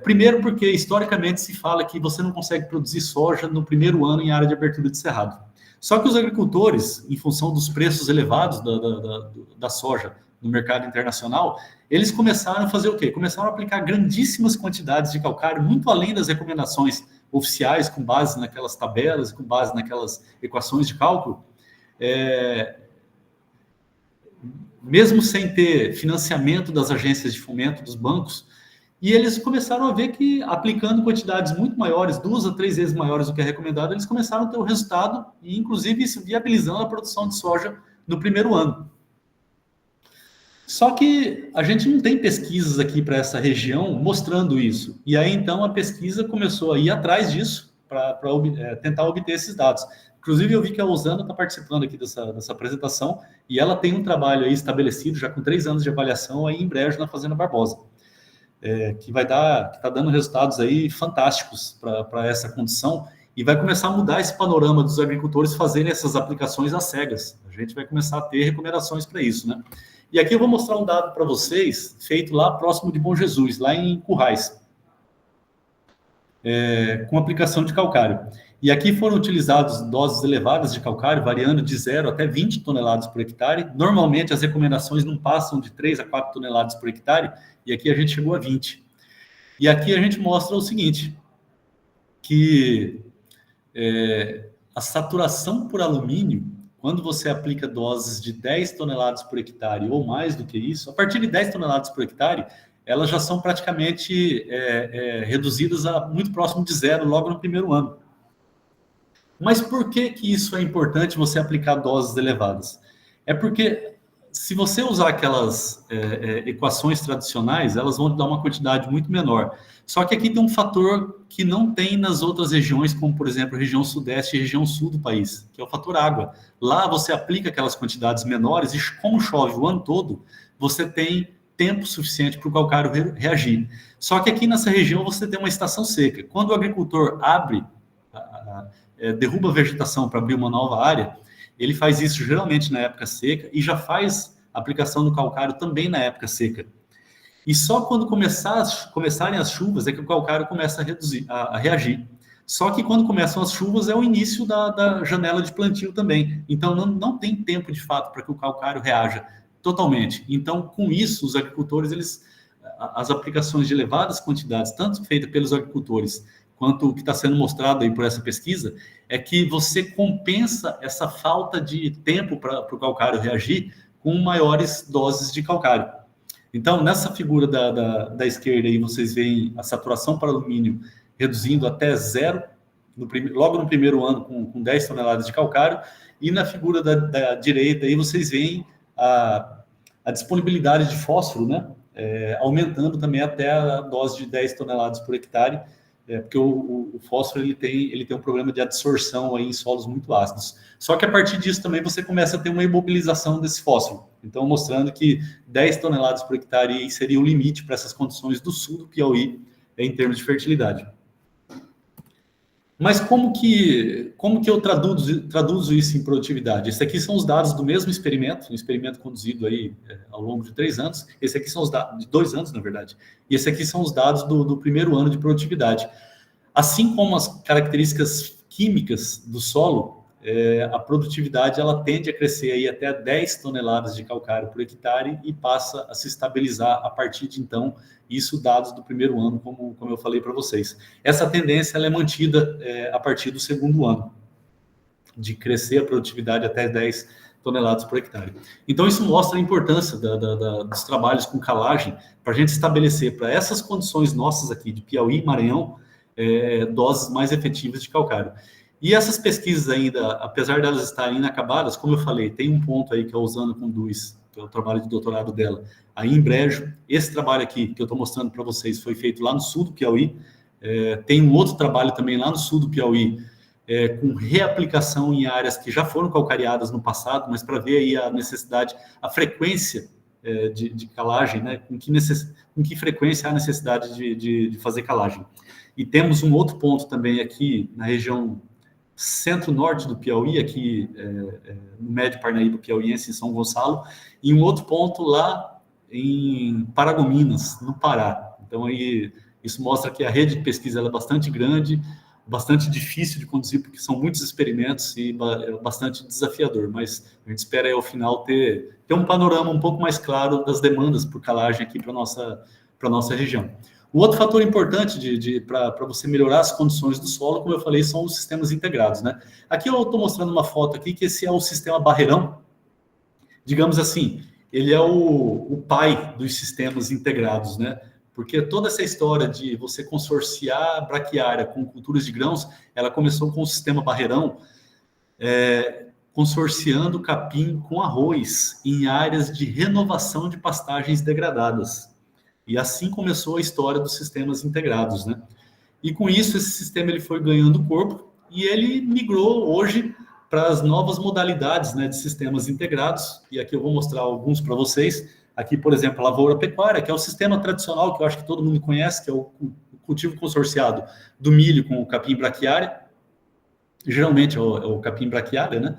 Speaker 2: Primeiro porque, historicamente, se fala que você não consegue produzir soja no primeiro ano em área de abertura de cerrado. Só que os agricultores, em função dos preços elevados da soja no mercado internacional, eles começaram a fazer o quê? Começaram a aplicar grandíssimas quantidades de calcário, muito além das recomendações oficiais, com base naquelas tabelas, com base naquelas equações de cálculo, mesmo sem ter financiamento das agências de fomento, dos bancos, e eles começaram a ver que, aplicando quantidades muito maiores, 2 a 3 vezes maiores do que é recomendado, eles começaram a ter o resultado, e inclusive isso viabilizando a produção de soja no primeiro ano. Só que a gente não tem pesquisas aqui para essa região mostrando isso. E aí, então, a pesquisa começou a ir atrás disso para tentar obter esses dados. Inclusive, eu vi que a Osana está participando aqui dessa apresentação e ela tem um trabalho aí estabelecido, já com 3 anos de avaliação, aí em Brejo, na Fazenda Barbosa, que está dando resultados aí fantásticos para essa condição e vai começar a mudar esse panorama dos agricultores fazerem essas aplicações às cegas. A gente vai começar a ter recomendações para isso, né? E aqui eu vou mostrar um dado para vocês, feito lá próximo de Bom Jesus, lá em Currais, com aplicação de calcário. E aqui foram utilizadas doses elevadas de calcário, variando de 0 até 20 toneladas por hectare. Normalmente, as recomendações não passam de 3 a 4 toneladas por hectare, e aqui a gente chegou a 20. E aqui a gente mostra o seguinte, que a saturação por alumínio, quando você aplica doses de 10 toneladas por hectare ou mais do que isso, a partir de 10 toneladas por hectare, elas já são praticamente reduzidas a muito próximo de 0 logo no primeiro ano. Mas por que isso é importante, você aplicar doses elevadas? É porque se você usar aquelas equações tradicionais, elas vão te dar uma quantidade muito menor. Só que aqui tem um fator que não tem nas outras regiões, como, por exemplo, a região sudeste e a região sul do país, que é o fator água. Lá você aplica aquelas quantidades menores e, como chove o ano todo, você tem tempo suficiente para o calcário reagir. Só que aqui nessa região você tem uma estação seca. Quando o agricultor derruba a vegetação para abrir uma nova área, ele faz isso geralmente na época seca e já faz aplicação do calcário também na época seca. E só quando começarem as chuvas é que o calcário começa a reagir. Só que quando começam as chuvas é o início da janela de plantio também. Então não tem tempo de fato para que o calcário reaja totalmente. Então, com isso, os agricultores, as aplicações de elevadas quantidades, tanto feitas pelos agricultores quanto o que está sendo mostrado aí por essa pesquisa, é que você compensa essa falta de tempo para o calcário reagir com maiores doses de calcário. Então, nessa figura da esquerda aí, vocês veem a saturação para alumínio reduzindo até 0, logo no primeiro ano, com 10 toneladas de calcário, e na figura da direita aí, vocês veem a disponibilidade de fósforo, né? Aumentando também até a dose de 10 toneladas por hectare, porque o fósforo ele tem um problema de absorção aí em solos muito ácidos. Só que a partir disso também você começa a ter uma imobilização desse fósforo. Então, mostrando que 10 toneladas por hectare seria o limite para essas condições do sul do Piauí em termos de fertilidade. Mas como que eu traduzo isso em produtividade? Esses aqui são os dados do mesmo experimento, um experimento conduzido aí ao longo de 3 anos. Esse aqui são os dados, de 2 anos, na verdade. E esse aqui são os dados do primeiro ano de produtividade. Assim como as características químicas do solo, a produtividade ela tende a crescer aí até 10 toneladas de calcário por hectare e passa a se estabilizar a partir de então, isso dados do primeiro ano, como eu falei para vocês. Essa tendência ela é mantida a partir do segundo ano, de crescer a produtividade até 10 toneladas por hectare. Então, isso mostra a importância dos trabalhos com calagem para a gente estabelecer para essas condições nossas aqui, de Piauí e Maranhão, doses mais efetivas de calcário. E essas pesquisas ainda, apesar delas estarem inacabadas, como eu falei, tem um ponto aí que a Osana conduz, que é o trabalho de doutorado dela, aí em Brejo. Esse trabalho aqui, que eu estou mostrando para vocês, foi feito lá no sul do Piauí. Tem um outro trabalho também lá no sul do Piauí, com reaplicação em áreas que já foram calcareadas no passado, mas para ver aí a necessidade, a frequência de calagem, né? Com que frequência há necessidade de fazer calagem. E temos um outro ponto também aqui na região centro-norte do Piauí, aqui no Médio Parnaíba Piauiense, em São Gonçalo, e um outro ponto lá em Paragominas, no Pará. Então, aí, isso mostra que a rede de pesquisa ela é bastante grande, bastante difícil de conduzir, porque são muitos experimentos e é bastante desafiador, mas a gente espera aí, ao final ter um panorama um pouco mais claro das demandas por calagem aqui para a nossa região. O outro fator importante para você melhorar as condições do solo, como eu falei, são os sistemas integrados, né? Aqui eu estou mostrando uma foto aqui, que esse é o sistema Barreirão. Digamos assim, ele é o pai dos sistemas integrados, né? Porque toda essa história de você consorciar a braquiária com culturas de grãos, ela começou com o sistema Barreirão, consorciando capim com arroz em áreas de renovação de pastagens degradadas. E assim começou a história dos sistemas integrados, né? E com isso, esse sistema ele foi ganhando corpo e ele migrou hoje para as novas modalidades, né, de sistemas integrados. E aqui eu vou mostrar alguns para vocês. Aqui, por exemplo, a lavoura pecuária, que é o sistema tradicional que eu acho que todo mundo conhece, que é o cultivo consorciado do milho com o capim braquiária. Geralmente é o capim braquiária, né?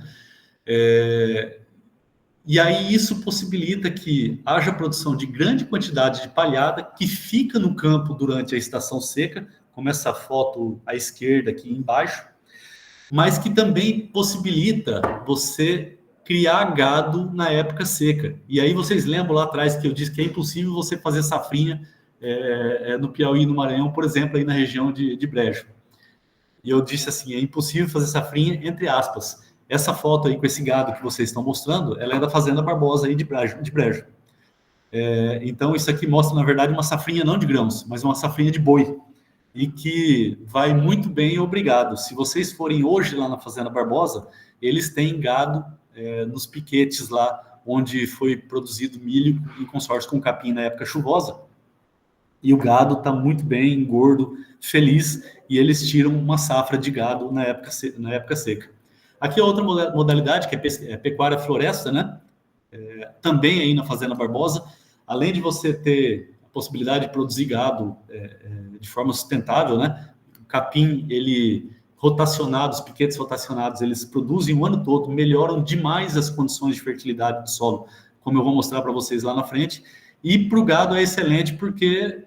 Speaker 2: E aí isso possibilita que haja produção de grande quantidade de palhada que fica no campo durante a estação seca, como essa foto à esquerda aqui embaixo. mas que também possibilita você criar gado na época seca. E aí vocês lembram lá atrás que eu disse que é impossível você fazer safrinha no Piauí e no Maranhão, por exemplo, aí na região de Brejo. E eu disse assim, é impossível fazer safrinha, entre aspas. Essa foto aí com esse gado que vocês estão mostrando, ela é da Fazenda Barbosa aí de Brejo. Então isso aqui mostra, na verdade, uma safrinha não de grãos, mas uma safrinha de boi. E que vai muito bem, obrigado. Se vocês forem hoje lá na Fazenda Barbosa, eles têm gado nos piquetes lá, onde foi produzido milho em consórcio com capim na época chuvosa. E o gado está muito bem, gordo, feliz, e eles tiram uma safra de gado na época seca. Aqui é outra modalidade, que é pecuária floresta, né? Também aí na Fazenda Barbosa, além de você ter a possibilidade de produzir gado de forma sustentável, né? O capim, ele rotacionado, os piquetes rotacionados, eles produzem o ano todo, melhoram demais as condições de fertilidade do solo, como eu vou mostrar para vocês lá na frente. E para o gado é excelente porque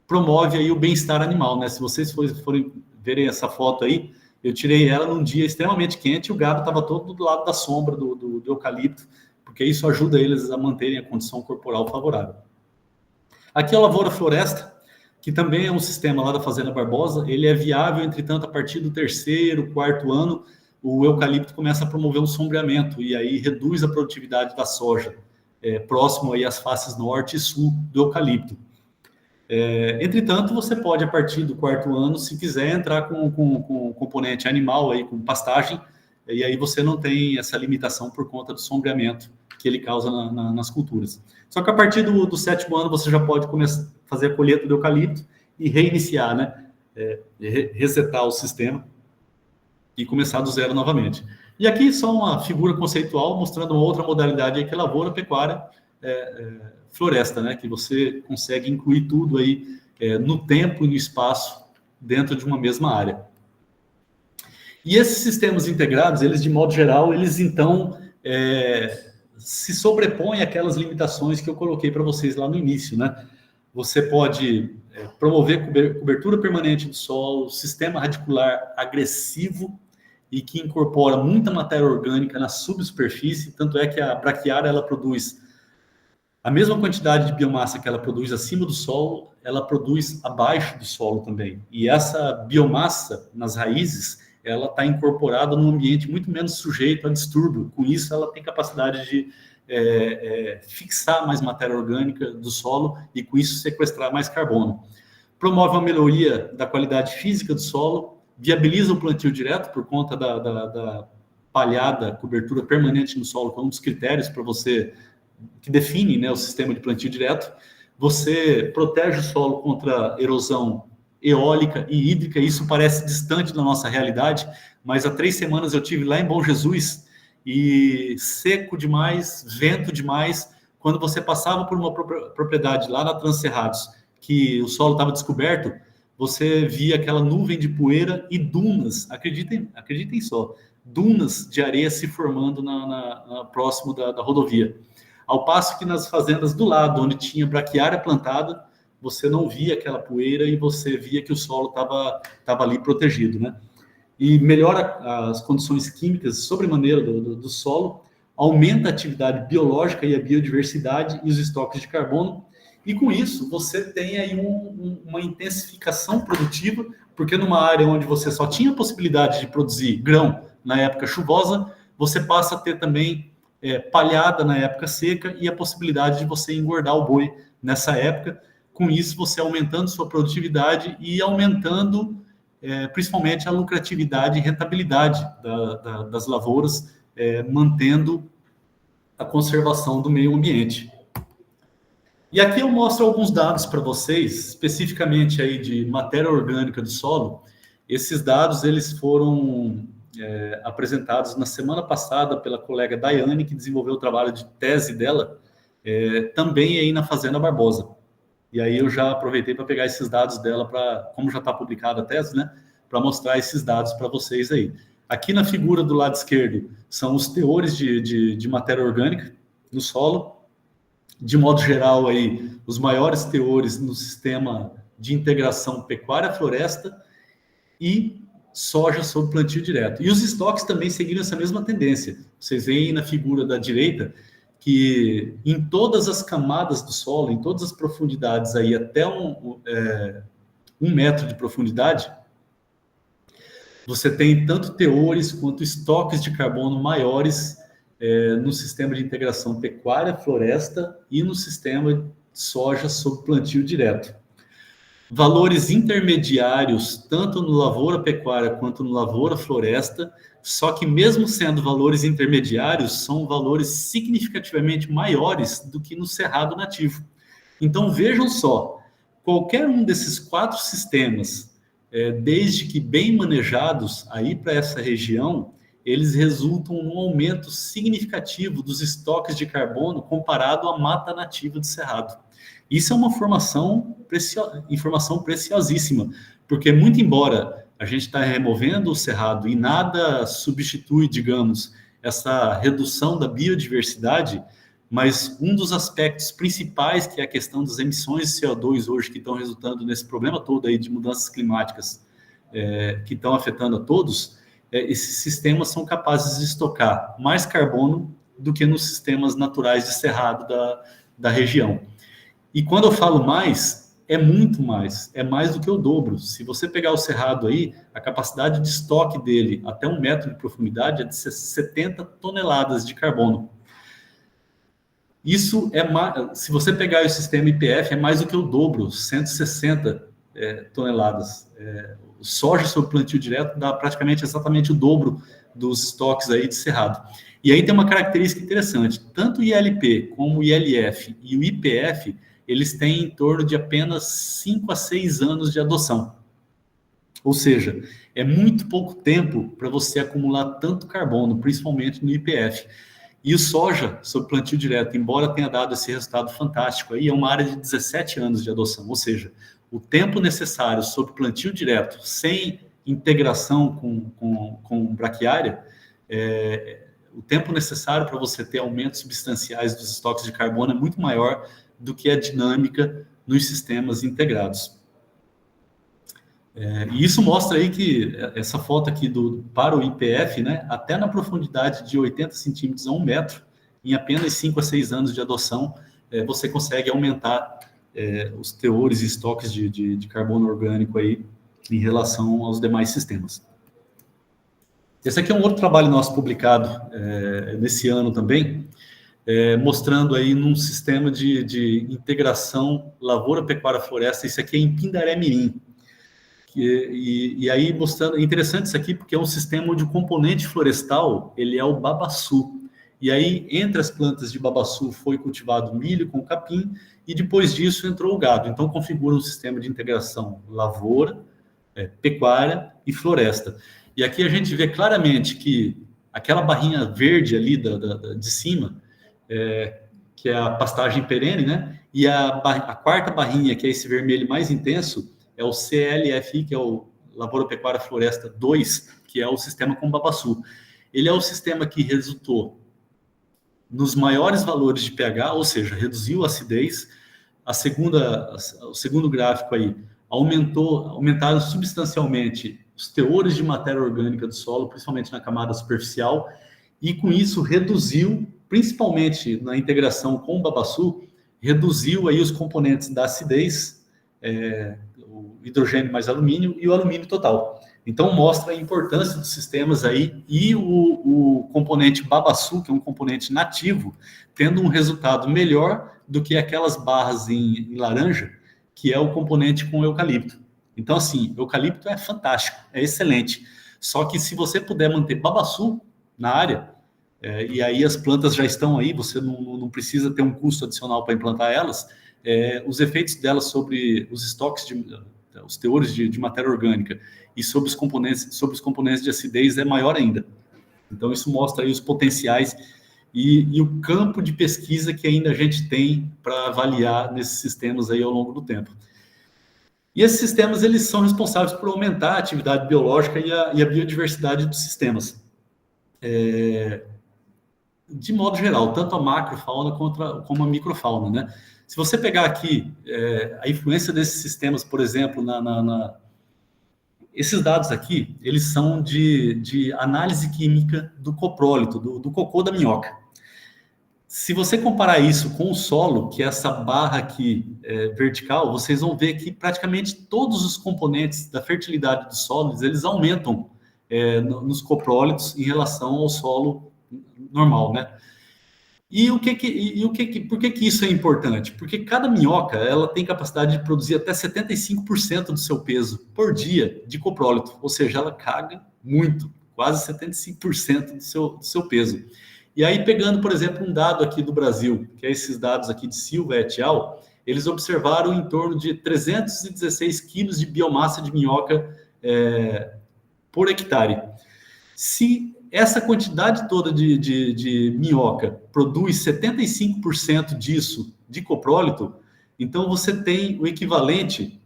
Speaker 2: promove aí o bem-estar animal, né? Se vocês forem verem essa foto aí, eu tirei ela num dia extremamente quente e o gado estava todo do lado da sombra do eucalipto, porque isso ajuda eles a manterem a condição corporal favorável. Aqui é a Lavoura Floresta, que também é um sistema lá da Fazenda Barbosa. Ele é viável, entretanto, a partir do 3º, 4º ano, o eucalipto começa a promover um sombreamento e aí reduz a produtividade da soja, próximo aí às faces norte e sul do eucalipto. Entretanto, você pode, a partir do 4º ano, se quiser, entrar com componente animal, aí, com pastagem, e aí você não tem essa limitação por conta do sombreamento que ele causa nas culturas. Só que a partir do 7º ano, você já pode começar a fazer a colheita do eucalipto e reiniciar, né? Resetar o sistema e começar do zero novamente. E aqui só uma figura conceitual mostrando uma outra modalidade aí, que é lavoura, pecuária, floresta, né? Que você consegue incluir tudo aí no tempo e no espaço dentro de uma mesma área. E esses sistemas integrados, eles de modo geral, eles então se sobrepõem àquelas limitações que eu coloquei para vocês lá no início, né? Você pode promover cobertura permanente do solo, sistema radicular agressivo e que incorpora muita matéria orgânica na subsuperfície, tanto é que a braquiária ela produz a mesma quantidade de biomassa que ela produz acima do solo, ela produz abaixo do solo também. E essa biomassa nas raízes, ela está incorporada num ambiente muito menos sujeito a distúrbio. Com isso, ela tem capacidade de fixar mais matéria orgânica do solo e, com isso, sequestrar mais carbono. Promove uma melhoria da qualidade física do solo, viabiliza o plantio direto por conta da palhada, cobertura permanente no solo, que é um dos critérios para você que define, né, o sistema de plantio direto. Você protege o solo contra erosão eólica e hídrica. Isso parece distante da nossa realidade, mas há 3 semanas eu tive lá em Bom Jesus e seco demais, vento demais. Quando você passava por uma propriedade lá na Transcerrados, que o solo estava descoberto, você via aquela nuvem de poeira e dunas, acreditem só, dunas de areia se formando próximo da rodovia. Ao passo que nas fazendas do lado, onde tinha braquiária plantada, você não via aquela poeira e você via que o solo estava ali protegido, né? E melhora as condições químicas sobremaneira do solo, aumenta a atividade biológica e a biodiversidade e os estoques de carbono, e com isso você tem aí uma intensificação produtiva, porque numa área onde você só tinha possibilidade de produzir grão na época chuvosa, você passa a ter também palhada na época seca e a possibilidade de você engordar o boi nessa época. Com isso, você aumentando sua produtividade e aumentando principalmente a lucratividade e rentabilidade das lavouras, mantendo a conservação do meio ambiente. E aqui eu mostro alguns dados para vocês, especificamente aí de matéria orgânica do solo. Esses dados eles foram apresentados na semana passada pela colega Daiane, que desenvolveu o trabalho de tese dela, também aí na Fazenda Barbosa. E aí eu já aproveitei para pegar esses dados dela, como já está publicada a tese, né, para mostrar esses dados para vocês aí. Aqui na figura do lado esquerdo são os teores de matéria orgânica no solo. De modo geral, aí, os maiores teores no sistema de integração pecuária-floresta e soja sob plantio direto. E os estoques também seguiram essa mesma tendência. Vocês veem na figura da direita que em todas as camadas do solo, em todas as profundidades, aí até 1 metro de profundidade, você tem tanto teores quanto estoques de carbono maiores no sistema de integração pecuária-floresta e no sistema soja sob plantio direto. Valores intermediários, tanto no lavoura-pecuária quanto no lavoura-floresta, só que mesmo sendo valores intermediários, são valores significativamente maiores do que no cerrado nativo. Então, vejam só, qualquer um desses 4 sistemas, desde que bem manejados aí para essa região, eles resultam num aumento significativo dos estoques de carbono comparado à mata nativa do cerrado. Isso é uma informação preciosíssima, porque muito embora a gente está removendo o cerrado e nada substitui, digamos, essa redução da biodiversidade, mas um dos aspectos principais, que é a questão das emissões de CO2 hoje, que estão resultando nesse problema todo aí de mudanças climáticas que estão afetando a todos, esses sistemas são capazes de estocar mais carbono do que nos sistemas naturais de cerrado da região. E quando eu falo mais, é muito mais, é mais do que o dobro. Se você pegar o cerrado aí, a capacidade de estoque dele até 1 metro de profundidade é de 70 toneladas de carbono. Isso se você pegar o sistema IPF, é mais do que o dobro, 160 toneladas. O soja sob plantio direto dá praticamente exatamente o dobro dos estoques aí de cerrado. E aí tem uma característica interessante, tanto o ILP como o ILF e o IPF, eles têm em torno de apenas 5 a 6 anos de adoção. Ou seja, é muito pouco tempo para você acumular tanto carbono, principalmente no IPF. E o soja, sob plantio direto, embora tenha dado esse resultado fantástico, aí é uma área de 17 anos de adoção. Ou seja, o tempo necessário sob plantio direto, sem integração com braquiária, o tempo necessário para você ter aumentos substanciais dos estoques de carbono é muito maior do que a dinâmica nos sistemas integrados. E isso mostra aí que essa foto aqui para o IPF, né, até na profundidade de 80 centímetros a 1 metro, em apenas 5 a 6 anos de adoção, você consegue aumentar os teores e estoques de carbono orgânico aí em relação aos demais sistemas. Esse aqui é um outro trabalho nosso publicado nesse ano também, mostrando aí num sistema de integração lavoura-pecuária-floresta. Isso aqui é em Pindaré-Mirim. E aí mostrando, é interessante isso aqui porque é um sistema onde o componente florestal ele é o babaçu. E aí entre as plantas de babaçu foi cultivado milho com capim e depois disso entrou o gado. Então configura um sistema de integração lavoura, pecuária e floresta. E aqui a gente vê claramente que aquela barrinha verde ali de cima, que é a pastagem perene, né? E a quarta barrinha, que é esse vermelho mais intenso, é o CLFI, que é o Lavoura Pecuária Floresta 2, que é o sistema com babaçu. Ele é o sistema que resultou nos maiores valores de pH, ou seja, reduziu a acidez. O segundo gráfico aí, aumentaram substancialmente os teores de matéria orgânica do solo, principalmente na camada superficial, e com isso reduziu, principalmente na integração com o babaçu, reduziu aí os componentes da acidez, o hidrogênio mais alumínio e o alumínio total. Então mostra a importância dos sistemas aí e o componente babaçu, que é um componente nativo, tendo um resultado melhor do que aquelas barras em laranja, que é o componente com eucalipto. Então, assim, eucalipto é fantástico, é excelente. Só que se você puder manter babaçu na área, e aí as plantas já estão aí, você não precisa ter um custo adicional para implantar elas, os efeitos delas sobre os estoques, os teores de matéria orgânica e sobre os componentes de acidez é maior ainda. Então, isso mostra aí os potenciais e o campo de pesquisa que ainda a gente tem para avaliar nesses sistemas aí ao longo do tempo. E esses sistemas, eles são responsáveis por aumentar a atividade biológica e a biodiversidade dos sistemas. De modo geral, tanto a macrofauna como a microfauna, né? Se você pegar aqui a influência desses sistemas, por exemplo, esses dados aqui, eles são de análise química do coprólito, do cocô da minhoca. Se você comparar isso com o solo, que é essa barra aqui vertical, vocês vão ver que praticamente todos os componentes da fertilidade dos solos, eles aumentam nos coprólitos em relação ao solo normal, né? Por que isso é importante? Porque cada minhoca, ela tem capacidade de produzir até 75% do seu peso por dia de coprólito, ou seja, ela caga muito, quase 75% do seu peso. E aí, pegando, por exemplo, um dado aqui do Brasil, que é esses dados aqui de Silva et al., eles observaram em torno de 316 quilos de biomassa de minhoca por hectare. Se essa quantidade toda de minhoca produz 75% disso de coprólito, então você tem o equivalente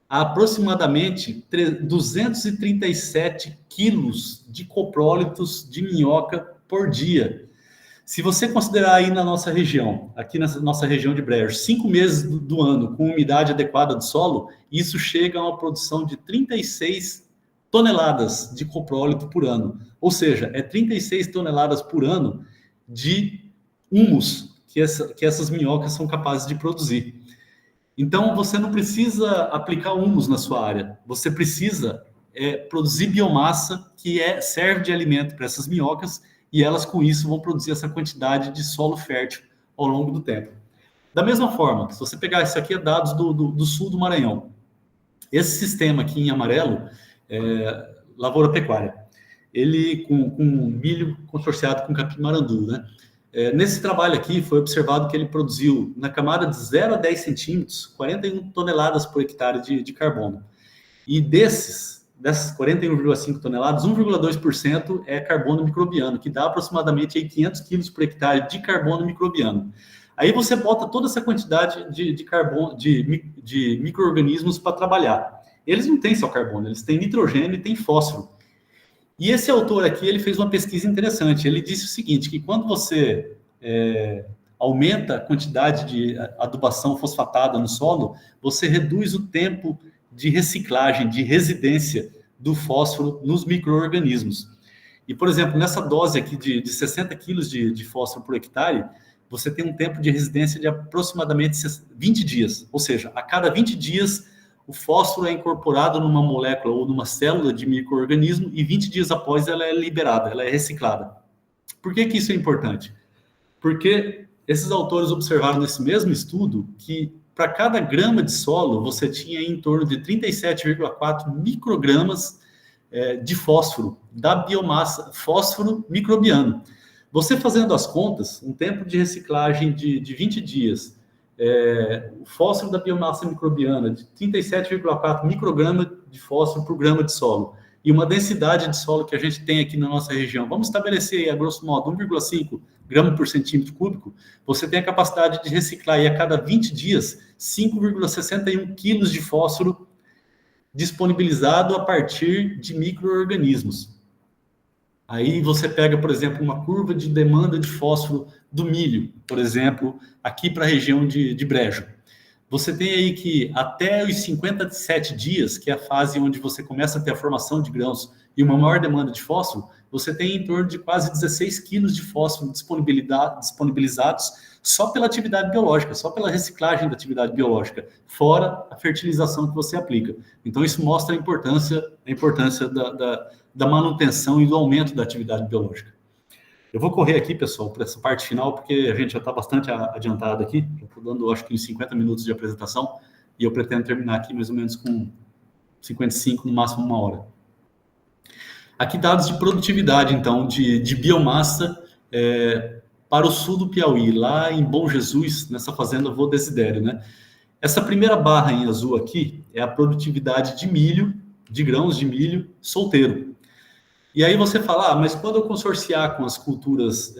Speaker 2: a aproximadamente 237 quilos de coprólitos de minhoca por dia. Se você considerar aí na nossa região, aqui na nossa região de Brejo, 5 meses do ano com umidade adequada do solo, isso chega a uma produção de 36 toneladas de coprólito por ano. Ou seja, é 36 toneladas por ano de humus que essas minhocas são capazes de produzir. Então, você não precisa aplicar humus na sua área. Você precisa produzir biomassa que serve de alimento para essas minhocas e elas, com isso, vão produzir essa quantidade de solo fértil ao longo do tempo. Da mesma forma, se você pegar isso aqui, é dados do sul do Maranhão. Esse sistema aqui em amarelo, lavoura pecuária, ele com milho consorciado com capim-marandu, né? Nesse trabalho aqui, foi observado que ele produziu, na camada de 0 a 10 centímetros, 41 toneladas por hectare de carbono. E dessas 41,5 toneladas, 1,2% é carbono microbiano, que dá aproximadamente aí 500 quilos por hectare de carbono microbiano. Aí você bota toda essa quantidade de carbono, de micro-organismos para trabalhar. Eles não têm só carbono, eles têm nitrogênio e têm fósforo. E esse autor aqui, ele fez uma pesquisa interessante. Ele disse o seguinte, que quando você aumenta a quantidade de adubação fosfatada no solo, você reduz o tempo de reciclagem, de residência do fósforo nos micro-organismos. E, por exemplo, nessa dose aqui de 60 quilos de fósforo por hectare, você tem um tempo de residência de aproximadamente 20 dias. Ou seja, a cada 20 dias, o fósforo é incorporado numa molécula ou numa célula de micro-organismo e 20 dias após ela é liberada, ela é reciclada. Por que isso é importante? Porque esses autores observaram nesse mesmo estudo que para cada grama de solo, você tinha em torno de 37,4 microgramas de fósforo, da biomassa, fósforo microbiano. Você fazendo as contas, um tempo de reciclagem de 20 dias, o fósforo da biomassa microbiana de 37,4 microgramas de fósforo por grama de solo, e uma densidade de solo que a gente tem aqui na nossa região, vamos estabelecer aí, a grosso modo, 1,5 grama por centímetro cúbico, você tem a capacidade de reciclar aí a cada 20 dias 5,61 quilos de fósforo disponibilizado a partir de micro-organismos. Aí você pega, por exemplo, uma curva de demanda de fósforo do milho, por exemplo, aqui para a região de Brejo. Você tem aí que até os 57 dias, que é a fase onde você começa a ter a formação de grãos e uma maior demanda de fósforo, você tem em torno de quase 16 quilos de fósforo disponibilizados só pela atividade biológica, só pela reciclagem da atividade biológica, fora a fertilização que você aplica. Então, isso mostra a importância da manutenção e do aumento da atividade biológica. Eu vou correr aqui, pessoal, para essa parte final, porque a gente já está bastante adiantado aqui. Estou dando, acho que, uns 50 minutos de apresentação, e eu pretendo terminar aqui mais ou menos com 55, no máximo 1 hora. Aqui dados de produtividade, então, de biomassa para o sul do Piauí, lá em Bom Jesus, nessa fazenda Vô Desidério, né? Essa primeira barra em azul aqui é a produtividade de milho, de grãos de milho solteiro. E aí você fala, mas quando eu consorciar com as culturas,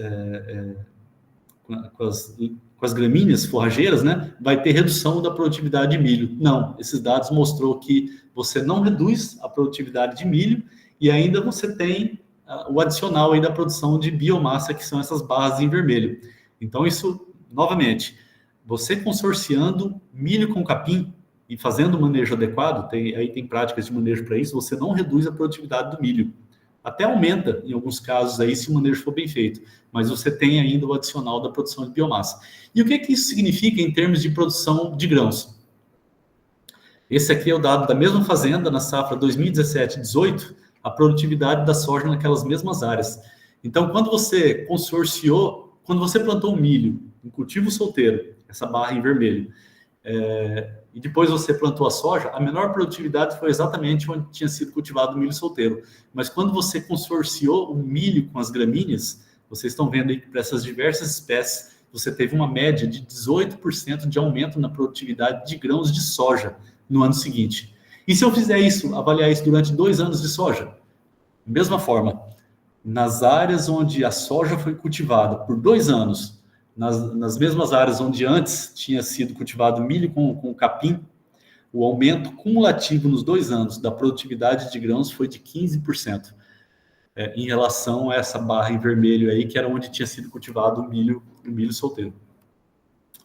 Speaker 2: com as gramíneas forrageiras, né, vai ter redução da produtividade de milho. Não, esses dados mostrou que você não reduz a produtividade de milho e ainda você tem o adicional aí da produção de biomassa, que são essas barras em vermelho. Então, isso, novamente, você consorciando milho com capim, e fazendo o manejo adequado, aí tem práticas de manejo para isso, você não reduz a produtividade do milho. Até aumenta, em alguns casos, aí, se o manejo for bem feito, mas você tem ainda o adicional da produção de biomassa. E o que isso significa em termos de produção de grãos? Esse aqui é o dado da mesma fazenda, na safra 2017-18, a produtividade da soja naquelas mesmas áreas. Então, quando você consorciou, quando você plantou um milho em cultivo solteiro, essa barra em vermelho, e depois você plantou a soja, a menor produtividade foi exatamente onde tinha sido cultivado o milho solteiro. Mas quando você consorciou o milho com as gramíneas, vocês estão vendo aí que para essas diversas espécies, você teve uma média de 18% de aumento na produtividade de grãos de soja no ano seguinte. E se eu fizer isso, avaliar isso durante 2 anos de soja? Mesma forma, nas áreas onde a soja foi cultivada por 2 anos, nas mesmas áreas onde antes tinha sido cultivado milho com capim, o aumento cumulativo nos 2 anos da produtividade de grãos foi de 15%, em relação a essa barra em vermelho aí, que era onde tinha sido cultivado o milho solteiro.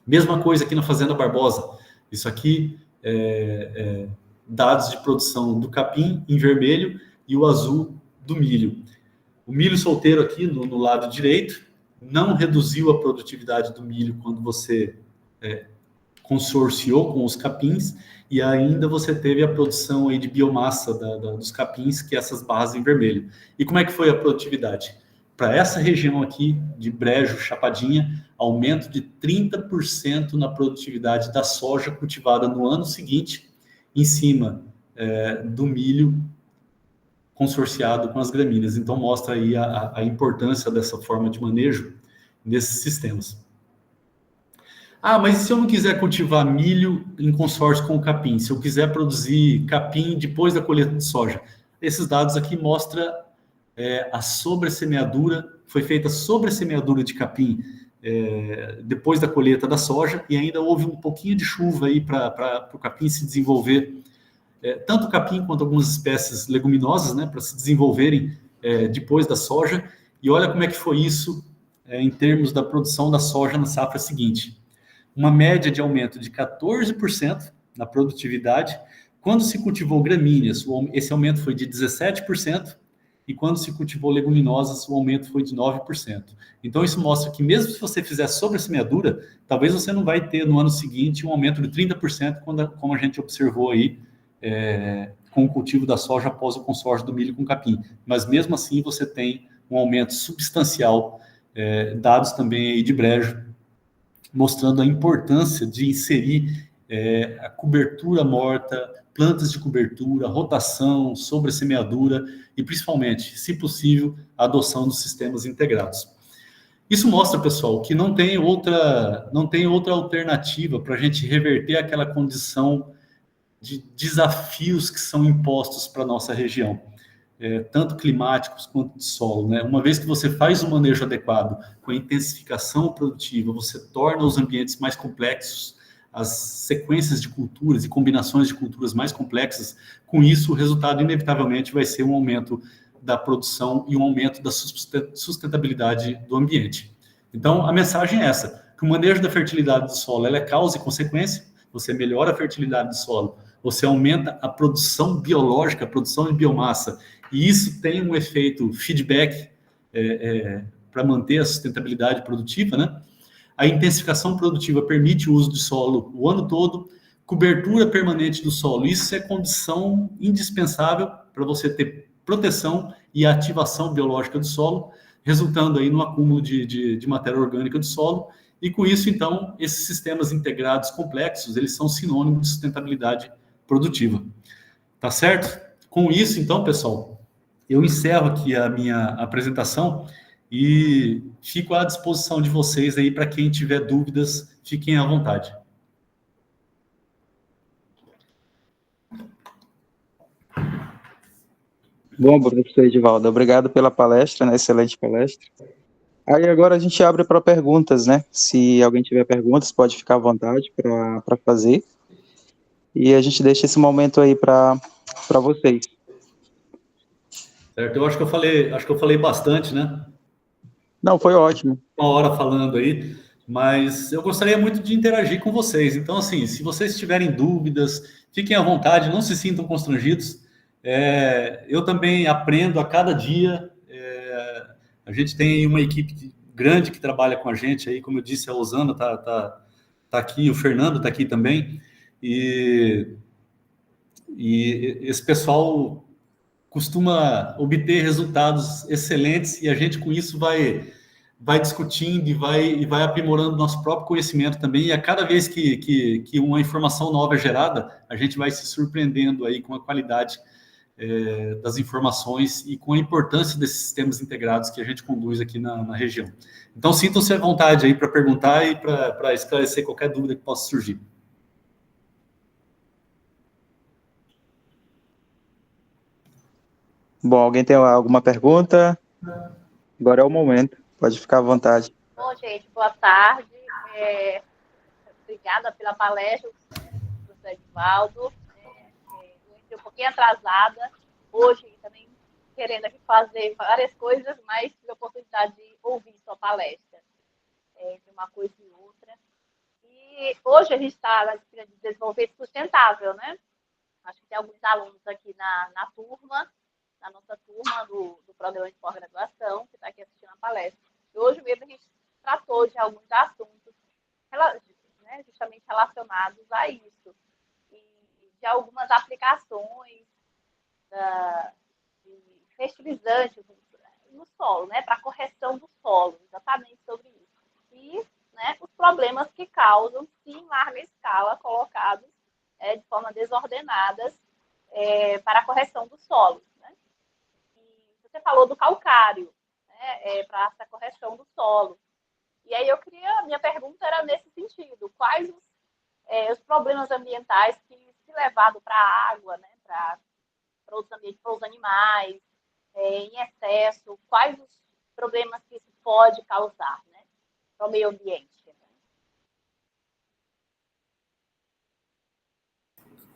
Speaker 2: Mesma coisa aqui na Fazenda Barbosa. Isso aqui dados de produção do capim em vermelho e o azul do milho. O milho solteiro aqui no lado direito não reduziu a produtividade do milho quando você consorciou com os capins, e ainda você teve a produção aí de biomassa dos capins, que é essas barras em vermelho. E como é que foi a produtividade? Para essa região aqui, de Brejo, Chapadinha, aumento de 30% na produtividade da soja cultivada no ano seguinte, em cima do milho consorciado com as gramíneas. Então, mostra aí a importância dessa forma de manejo nesses sistemas. Ah, mas e se eu não quiser cultivar milho em consórcio com o capim? Se eu quiser produzir capim depois da colheita de soja? Esses dados aqui mostram a sobressemeadura, foi feita sobressemeadura de capim depois da colheita da soja, e ainda houve um pouquinho de chuva aí para o capim se desenvolver, tanto o capim quanto algumas espécies leguminosas, né, para se desenvolverem depois da soja. E olha como é que foi isso em termos da produção da soja na safra seguinte. Uma média de aumento de 14% na produtividade. Quando se cultivou gramíneas, esse aumento foi de 17%, e quando se cultivou leguminosas, o aumento foi de 9%. Então, isso mostra que mesmo se você fizer sobressemeadura, talvez você não vai ter no ano seguinte um aumento de 30%, como a gente observou aí com o cultivo da soja após o consórcio do milho com capim. Mas mesmo assim, você tem um aumento substancial, dados também aí de Brejo, mostrando a importância de inserir a cobertura morta, plantas de cobertura, rotação, sobressemeadura e, principalmente, se possível, a adoção dos sistemas integrados. Isso mostra, pessoal, que não tem outra alternativa para a gente reverter aquela condição de desafios que são impostos para a nossa região, tanto climáticos quanto de solo, né? Uma vez que você faz o manejo adequado com a intensificação produtiva, você torna os ambientes mais complexos, as sequências de culturas e combinações de culturas mais complexas. Com isso, o resultado inevitavelmente vai ser um aumento da produção e um aumento da sustentabilidade do ambiente. Então, a mensagem é essa, que o manejo da fertilidade do solo é causa e consequência. Você melhora a fertilidade do solo, você aumenta a produção biológica, a produção de biomassa, e isso tem um efeito feedback para manter a sustentabilidade produtiva, né? A intensificação produtiva permite o uso de solo o ano todo, cobertura permanente do solo, isso é condição indispensável para você ter proteção e ativação biológica do solo, resultando aí no acúmulo de matéria orgânica do solo, e com isso, então, esses sistemas integrados complexos, eles são sinônimos de sustentabilidade produtiva. Tá certo? Com isso, então, pessoal, eu encerro aqui a minha apresentação e fico à disposição de vocês aí para quem tiver dúvidas, fiquem à vontade.
Speaker 1: Bom, professor Edivaldo, obrigado pela palestra, né? Excelente palestra. Aí agora a gente abre para perguntas, né? Se alguém tiver perguntas, pode ficar à vontade para fazer. E a gente deixa esse momento aí para vocês.
Speaker 2: Certo, eu acho que eu falei bastante, né?
Speaker 1: Não, foi ótimo.
Speaker 2: Uma hora falando aí. mas eu gostaria muito de interagir com vocês. Então, assim, se vocês tiverem dúvidas, fiquem à vontade, não se sintam constrangidos. Eu também aprendo a cada dia. A gente tem uma equipe grande que trabalha com a gente aí, como eu disse, a Rosana tá aqui, o Fernando está aqui também, e, e esse pessoal costuma obter resultados excelentes e a gente com isso vai discutindo e vai aprimorando nosso próprio conhecimento também. E a cada vez que uma informação nova é gerada, a gente vai se surpreendendo aí com a qualidade das informações e com a importância desses sistemas integrados que a gente conduz aqui na região. Então, sintam-se à vontade aí para perguntar e para esclarecer qualquer dúvida que possa surgir.
Speaker 1: Bom, alguém tem alguma pergunta? Agora é o momento. Pode ficar à vontade.
Speaker 3: Bom, gente, boa tarde. Obrigada pela palestra, professor Edivaldo. Eu entrei um pouquinho atrasada hoje, também querendo aqui fazer várias coisas, mas tive a oportunidade de ouvir sua palestra, entre uma coisa e outra. E hoje a gente está na disciplina de desenvolvimento sustentável, né? Acho que tem alguns alunos aqui na nossa turma do programa de pós-graduação, que está aqui assistindo a palestra. E hoje mesmo a gente tratou de alguns assuntos, né, justamente relacionados a isso, e de algumas aplicações de fertilizantes no solo, né, para correção do solo, exatamente sobre isso. E, né, os problemas que causam, se em larga escala, colocados de forma desordenadas para a correção do solo. Você falou do calcário, né, para essa correção do solo. E aí minha pergunta era nesse sentido: quais os problemas ambientais que, se levado para a água, né, para os ambientes, para os animais, em excesso, quais os problemas que isso pode causar, né, para o meio ambiente?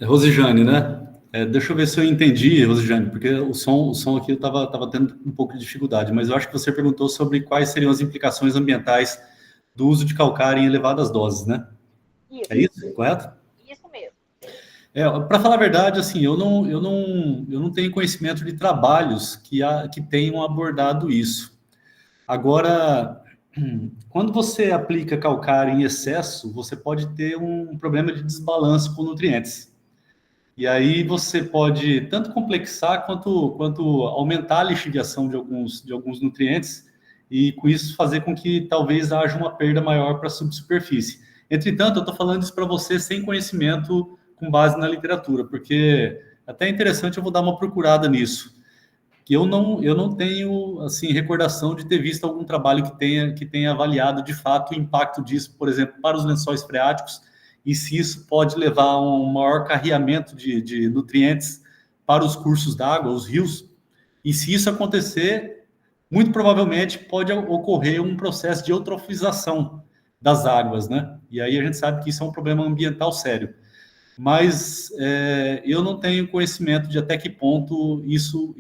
Speaker 2: Rosijane, né? Deixa eu ver se eu entendi, Rosijane, porque o som aqui eu estava tendo um pouco de dificuldade, mas eu acho que você perguntou sobre quais seriam as implicações ambientais do uso de calcário em elevadas doses, né?
Speaker 3: Isso.
Speaker 2: É isso, correto?
Speaker 3: Isso mesmo.
Speaker 2: Para falar a verdade, assim, eu não tenho conhecimento de trabalhos que tenham abordado isso. Agora, quando você aplica calcário em excesso, você pode ter um problema de desbalanço com nutrientes. E aí você pode tanto complexar quanto aumentar a lixiviação de alguns nutrientes e com isso fazer com que talvez haja uma perda maior para a subsuperfície. Entretanto, eu estou falando isso para você sem conhecimento com base na literatura, porque até é interessante, eu vou dar uma procurada nisso. Que eu não tenho assim recordação de ter visto algum trabalho que tenha avaliado de fato o impacto disso, por exemplo, para os lençóis freáticos, e se isso pode levar a um maior carreamento de nutrientes para os cursos d'água, os rios. E se isso acontecer, muito provavelmente pode ocorrer um processo de eutrofização das águas, né? E aí a gente sabe que isso é um problema ambiental sério. Mas eu não tenho conhecimento de até que ponto isso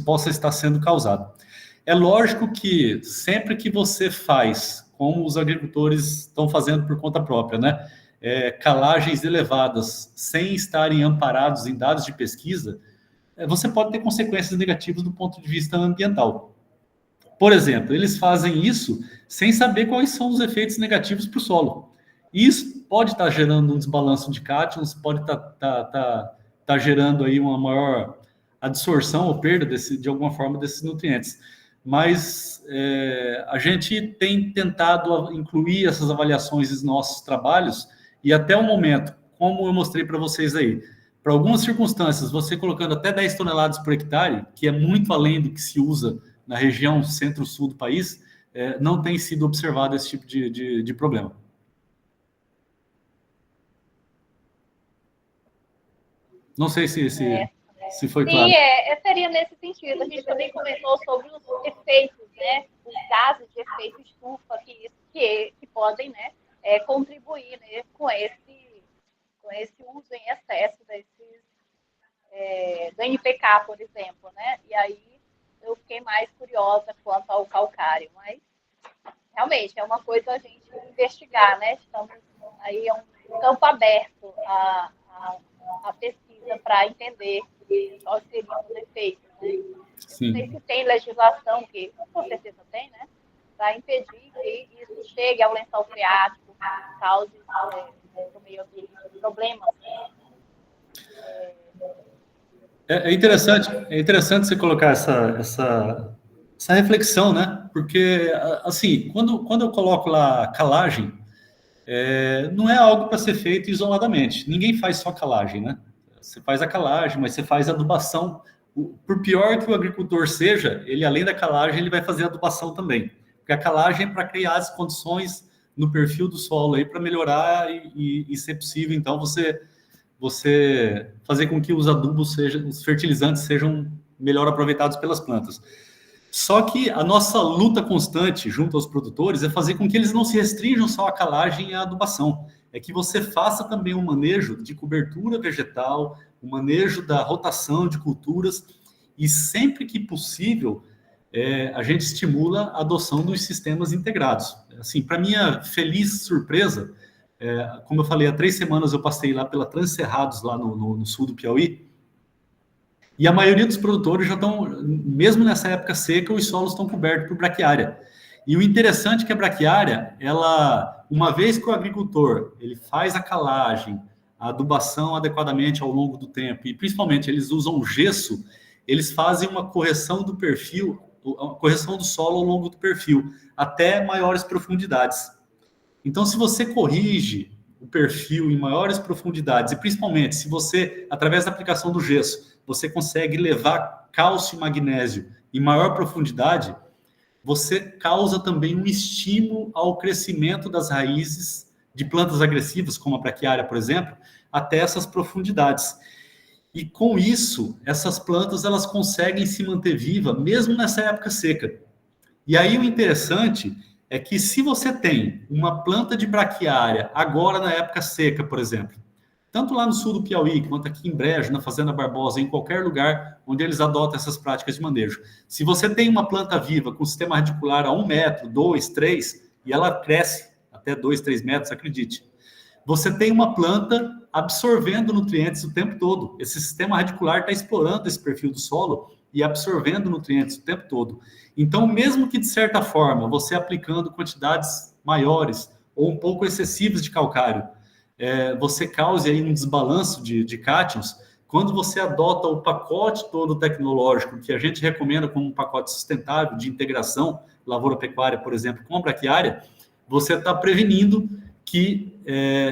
Speaker 2: possa estar sendo causado. É lógico que sempre que você faz, como os agricultores estão fazendo por conta própria, né, calagens elevadas sem estarem amparados em dados de pesquisa, você pode ter consequências negativas do ponto de vista ambiental. Por exemplo, eles fazem isso sem saber quais são os efeitos negativos para o solo. Isso pode estar gerando um desbalanço de cátions, pode estar gerando aí uma maior absorção ou perda de alguma forma desses nutrientes. Mas a gente tem tentado incluir essas avaliações nos nossos trabalhos e até o momento, como eu mostrei para vocês aí, para algumas circunstâncias, você colocando até 10 toneladas por hectare, que é muito além do que se usa na região centro-sul do país, não tem sido observado esse tipo de problema. Não sei se foi claro.
Speaker 3: Sim, seria nesse sentido. A gente também comentou sobre os efeitos, né, os gases de efeito estufa que podem, né, contribuir, né, com esse uso em excesso do NPK, por exemplo, né? E aí eu fiquei mais curiosa quanto ao calcário, mas realmente é uma coisa a gente investigar, né? Estamos aí, é um campo aberto a pesquisa para entender quais seriam os efeitos, né? Não sei se tem legislação, que com certeza tem, né? Para impedir que isso chegue ao lençol freático, cause no meio ambiente problemas.
Speaker 2: É interessante você colocar essa reflexão, né? Porque, assim, quando eu coloco lá calagem, não é algo para ser feito isoladamente. Ninguém faz só calagem, né? Você faz a calagem, mas você faz adubação. Por pior que o agricultor seja, ele, além da calagem, ele vai fazer adubação também. Porque a calagem é para criar as condições no perfil do solo aí para melhorar e ser possível, então, você fazer com que os adubos sejam, os fertilizantes sejam melhor aproveitados pelas plantas. Só que a nossa luta constante junto aos produtores é fazer com que eles não se restringam só à calagem e à adubação. É que você faça também um manejo de cobertura vegetal, o manejo da rotação de culturas, e sempre que possível, a gente estimula a adoção dos sistemas integrados. Assim, para minha feliz surpresa, como eu falei, há 3 semanas eu passei lá pela Transcerrados, lá no sul do Piauí, e a maioria dos produtores já estão, mesmo nessa época seca, os solos estão cobertos por braquiária. E o interessante é que a braquiária, ela, uma vez que o agricultor ele faz a calagem, a adubação adequadamente ao longo do tempo, e principalmente eles usam gesso, eles fazem uma correção do perfil, a correção do solo ao longo do perfil, até maiores profundidades. Então, se você corrige o perfil em maiores profundidades, e principalmente se você, através da aplicação do gesso, você consegue levar cálcio e magnésio em maior profundidade, você causa também um estímulo ao crescimento das raízes de plantas agressivas, como a braquiária, por exemplo, até essas profundidades. E com isso, essas plantas elas conseguem se manter vivas mesmo nessa época seca. E aí o interessante é que se você tem uma planta de braquiária agora na época seca, por exemplo, tanto lá no sul do Piauí, quanto aqui em Brejo, na Fazenda Barbosa, em qualquer lugar onde eles adotam essas práticas de manejo. Se você tem uma planta viva com sistema radicular a 1 metro, 2, 3, e ela cresce até 2, 3 metros, acredite, você tem uma planta absorvendo nutrientes o tempo todo. Esse sistema radicular está explorando esse perfil do solo e absorvendo nutrientes o tempo todo. Então, mesmo que de certa forma você aplicando quantidades maiores ou um pouco excessivas de calcário, você cause aí um desbalanço de cátions, quando você adota o pacote todo tecnológico que a gente recomenda como um pacote sustentável de integração lavoura-pecuária, por exemplo, com a braquiária, você está prevenindo que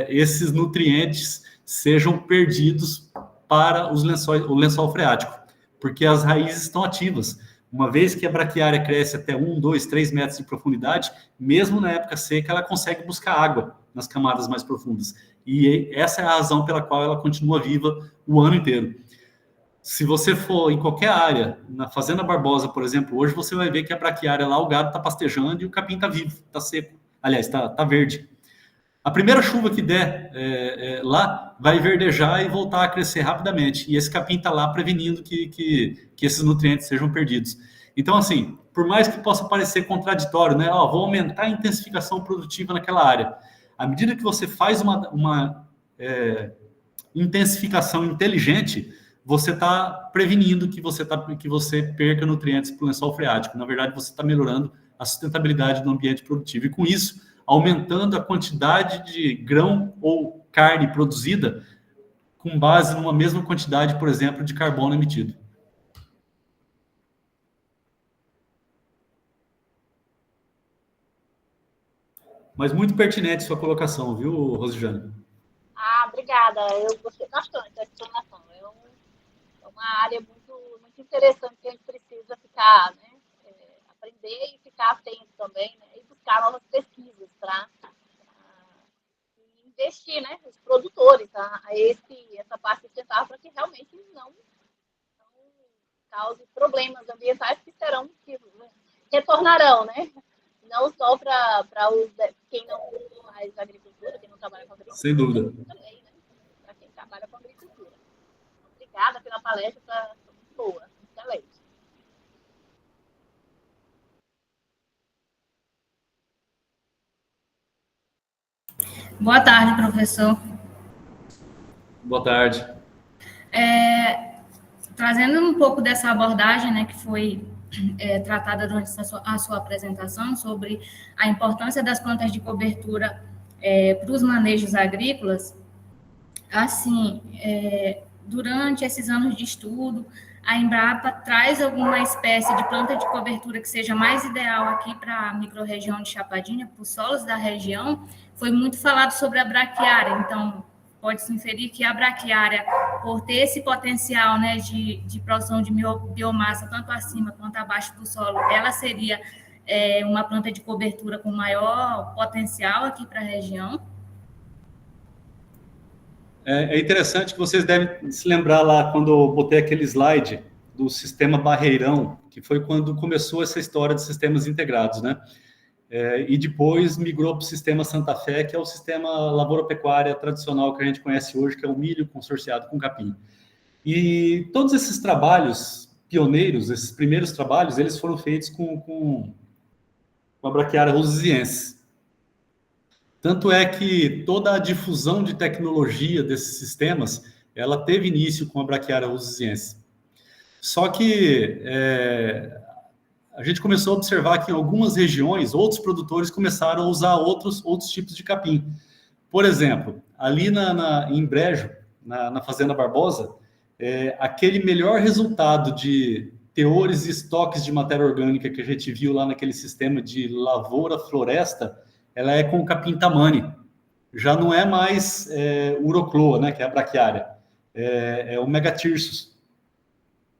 Speaker 2: esses nutrientes sejam perdidos para o lençol freático, porque as raízes estão ativas. Uma vez que a braquiária cresce até 1, 2, 3 metros de profundidade, mesmo na época seca, ela consegue buscar água nas camadas mais profundas. E essa é a razão pela qual ela continua viva o ano inteiro. Se você for em qualquer área, na Fazenda Barbosa, por exemplo, hoje você vai ver que a braquiária lá, o gado está pastejando e o capim está vivo, está seco. Aliás, está verde. A primeira chuva que der lá vai verdejar e voltar a crescer rapidamente. E esse capim está lá prevenindo que esses nutrientes sejam perdidos. Então, assim, por mais que possa parecer contraditório, né? Vou aumentar a intensificação produtiva naquela área. À medida que você faz uma intensificação inteligente, você está prevenindo que você perca nutrientes para o lençol freático. Na verdade, você está melhorando a sustentabilidade do ambiente produtivo. E com isso, aumentando a quantidade de grão ou carne produzida com base numa mesma quantidade, por exemplo, de carbono emitido. Mas muito pertinente sua colocação, viu, Rosijane?
Speaker 3: Obrigada. Eu gostei bastante da explanação. É uma área muito, muito interessante que a gente precisa ficar, né, aprender e ficar atento também, né, e buscar novas pesquisas para investir, né, os produtores essa parte sustentável para que realmente não cause problemas ambientais que retornarão, né? Não só para quem não faz agricultura, quem não trabalha com agricultura,
Speaker 2: sem dúvida,
Speaker 3: também, né? Para quem trabalha com agricultura. Obrigada pela palestra, foi muito boa, excelente.
Speaker 4: Boa tarde, professor.
Speaker 2: Boa tarde.
Speaker 4: Trazendo um pouco dessa abordagem, né, que foi tratada durante a sua apresentação sobre a importância das plantas de cobertura para os manejos agrícolas, assim, durante esses anos de estudo, a Embrapa traz alguma espécie de planta de cobertura que seja mais ideal aqui para a microrregião de Chapadinha, para os solos da região. Foi muito falado sobre a braquiária, então pode-se inferir que a braquiária, por ter esse potencial, né, de produção de biomassa tanto acima quanto abaixo do solo, ela seria uma planta de cobertura com maior potencial aqui para a região.
Speaker 2: É interessante que vocês devem se lembrar lá quando eu botei aquele slide do sistema Barreirão, que foi quando começou essa história de sistemas integrados, né? E depois migrou para o sistema Santa Fé, que é o sistema lavoura-pecuária tradicional que a gente conhece hoje, que é o milho consorciado com capim. E todos esses trabalhos pioneiros, esses primeiros trabalhos, eles foram feitos com a braquiária rosuziensis. Tanto é que toda a difusão de tecnologia desses sistemas, ela teve início com a braquiária rosuziensis. Só que a gente começou a observar que em algumas regiões, outros produtores começaram a usar outros tipos de capim. Por exemplo, ali em Brejo, na Fazenda Barbosa, aquele melhor resultado de teores e estoques de matéria orgânica que a gente viu lá naquele sistema de lavoura-floresta, ela é com o capim tamani. Já não é mais urocloa, né, que é a braquiária. É o megatirsus.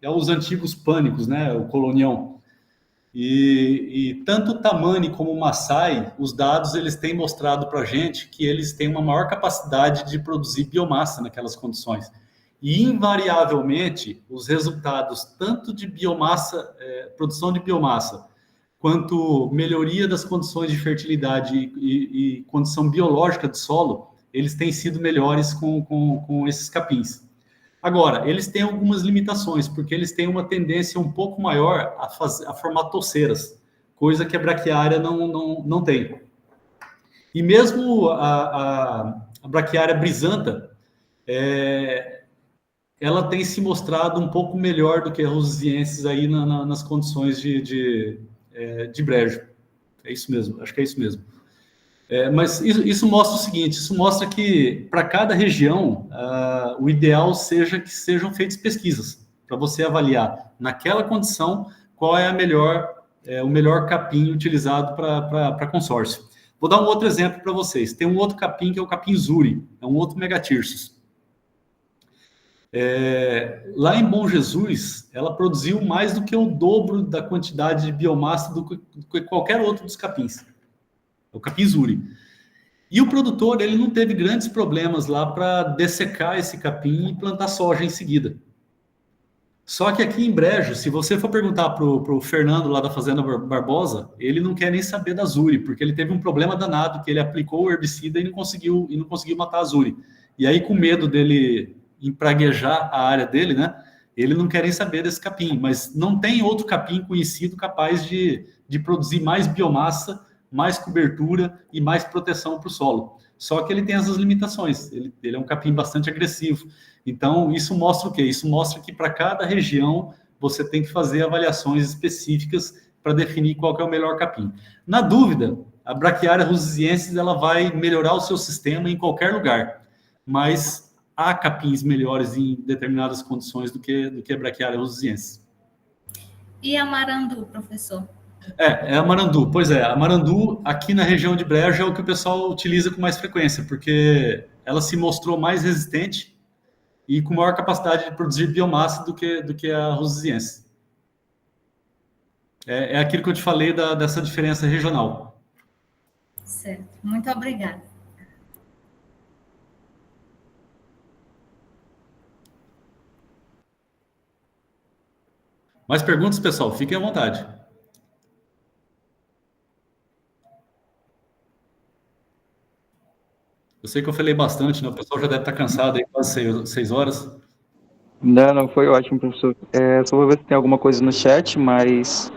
Speaker 2: É os antigos pânicos, né, o colonião. E tanto o tamani como o maçai, os dados eles têm mostrado para a gente que eles têm uma maior capacidade de produzir biomassa naquelas condições. E, invariavelmente, os resultados tanto de biomassa, produção de biomassa, quanto melhoria das condições de fertilidade e condição biológica do solo, eles têm sido melhores com esses capins. Agora, eles têm algumas limitações, porque eles têm uma tendência um pouco maior a formar toceiras, coisa que a braquiária não tem. E mesmo a braquiária brisanta, ela tem se mostrado um pouco melhor do que a rosuziensis aí nas condições de brejo. É isso mesmo, acho que é isso mesmo. Mas isso mostra o seguinte, isso mostra que para cada região, o ideal seja que sejam feitas pesquisas, para você avaliar naquela condição qual é o melhor capim utilizado para consórcio. Vou dar um outro exemplo para vocês. Tem um outro capim que é o capim zuri, é um outro megatirsus. Lá em Bom Jesus, ela produziu mais do que o dobro da quantidade de biomassa do que qualquer outro dos capins. É o capim zuri. E o produtor, ele não teve grandes problemas lá para dessecar esse capim e plantar soja em seguida. Só que aqui em Brejo, se você for perguntar para o Fernando lá da Fazenda Barbosa, ele não quer nem saber da zuri, porque ele teve um problema danado, que ele aplicou o herbicida e não conseguiu matar a zuri. E aí, com medo dele empraguejar a área dele, né? Ele não quer nem saber desse capim, mas não tem outro capim conhecido capaz de produzir mais biomassa, mais cobertura e mais proteção para o solo. Só que ele tem essas limitações, ele é um capim bastante agressivo. Então, isso mostra o quê? Isso mostra que para cada região você tem que fazer avaliações específicas para definir qual que é o melhor capim. Na dúvida, a braquiária rosuziensis ela vai melhorar o seu sistema em qualquer lugar, mas há capins melhores em determinadas condições do que a braquiária rosuziensis.
Speaker 4: E a marandu, professor?
Speaker 2: É a marandu. Pois é, a marandu aqui na região de Brejo é o que o pessoal utiliza com mais frequência, porque ela se mostrou mais resistente e com maior capacidade de produzir biomassa do que a rosuziensis. É aquilo que eu te falei dessa diferença regional.
Speaker 4: Certo. Muito obrigada.
Speaker 2: Mais perguntas, pessoal? Fiquem à vontade. Eu sei que eu falei bastante, né? O pessoal já deve estar cansado aí, quase 6 horas.
Speaker 1: Não, foi ótimo, professor. Só vou ver se tem alguma coisa no chat, mas...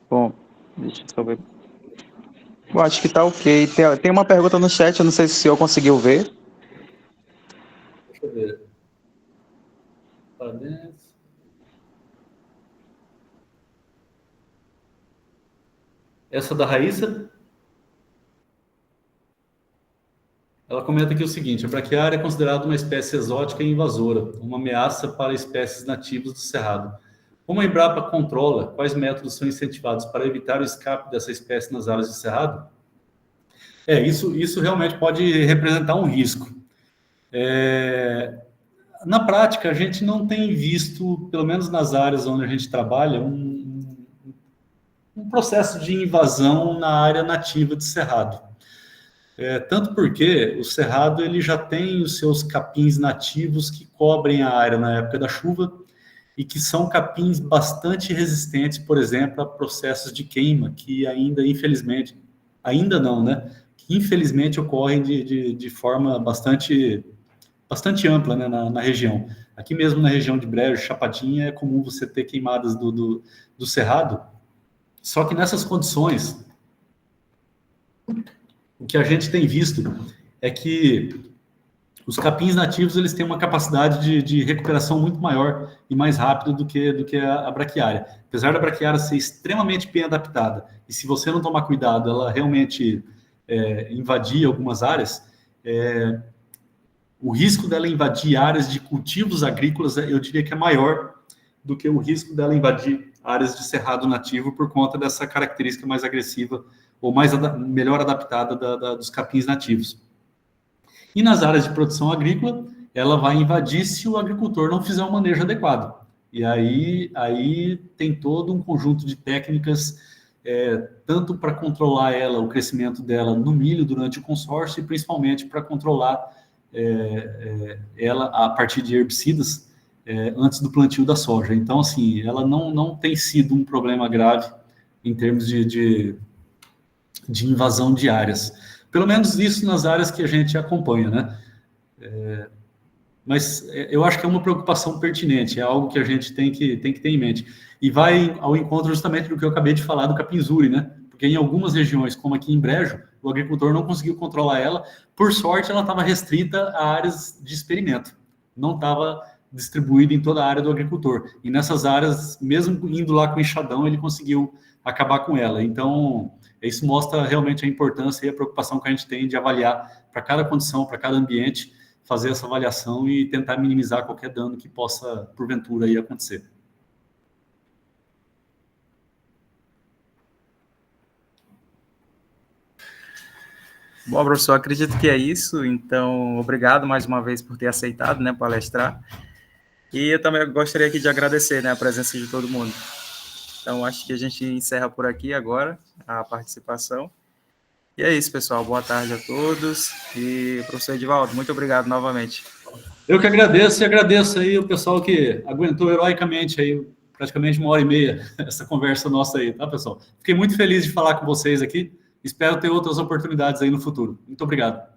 Speaker 1: Bom, deixa eu só ver. Eu acho que tá ok. Tem uma pergunta no chat, eu não sei se o senhor conseguiu ver.
Speaker 2: Deixa eu ver. Parabéns. Essa da Raíssa. Ela comenta aqui o seguinte: a braquiária é considerada uma espécie exótica e invasora, uma ameaça para espécies nativas do Cerrado. Como a Embrapa controla, quais métodos são incentivados para evitar o escape dessa espécie nas áreas de Cerrado? Isso realmente pode representar um risco. Na prática, a gente não tem visto, pelo menos nas áreas onde a gente trabalha, um processo de invasão na área nativa de Cerrado. Tanto porque o Cerrado ele já tem os seus capins nativos que cobrem a área na época da chuva e que são capins bastante resistentes, por exemplo, a processos de queima, que ainda, infelizmente, ainda não, né? Que infelizmente ocorrem de forma bastante ampla, né, na região. Aqui mesmo na região de Brejo, Chapadinha, é comum você ter queimadas do Cerrado, só que nessas condições, o que a gente tem visto é que os capins nativos eles têm uma capacidade de recuperação muito maior e mais rápida do que a braquiária. Apesar da braquiária ser extremamente bem adaptada, e se você não tomar cuidado, ela realmente invadir algumas áreas, o risco dela invadir áreas de cultivos agrícolas, eu diria que é maior do que o risco dela invadir áreas de cerrado nativo por conta dessa característica mais agressiva ou melhor adaptada dos capins nativos. E nas áreas de produção agrícola, ela vai invadir se o agricultor não fizer um manejo adequado. E aí tem todo um conjunto de técnicas, tanto para controlar o crescimento dela no milho durante o consórcio, e principalmente para controlar ela a partir de herbicidas antes do plantio da soja. Então, assim, ela não tem sido um problema grave em termos de invasão de áreas. Pelo menos isso nas áreas que a gente acompanha, né? Mas eu acho que é uma preocupação pertinente, é algo que a gente tem que ter em mente. E vai ao encontro justamente do que eu acabei de falar do capinzuri, né? Porque em algumas regiões, como aqui em Brejo, o agricultor não conseguiu controlar ela. Por sorte, ela estava restrita a áreas de experimento. Não estava distribuída em toda a área do agricultor. E nessas áreas, mesmo indo lá com o enxadão, ele conseguiu acabar com ela. Então, isso mostra realmente a importância e a preocupação que a gente tem de avaliar para cada condição, para cada ambiente, fazer essa avaliação e tentar minimizar qualquer dano que possa, porventura, aí acontecer.
Speaker 1: Bom, professor, acredito que é isso. Então, obrigado mais uma vez por ter aceitado, né, palestrar. E eu também gostaria aqui de agradecer, né, a presença de todo mundo. Então, acho que a gente encerra por aqui agora a participação. E é isso, pessoal. Boa tarde a todos. E, professor Edivaldo, muito obrigado novamente.
Speaker 2: Eu que agradeço e agradeço aí o pessoal que aguentou heroicamente aí praticamente 1h30 essa conversa nossa aí, tá, pessoal? Fiquei muito feliz de falar com vocês aqui. Espero ter outras oportunidades aí no futuro. Muito obrigado.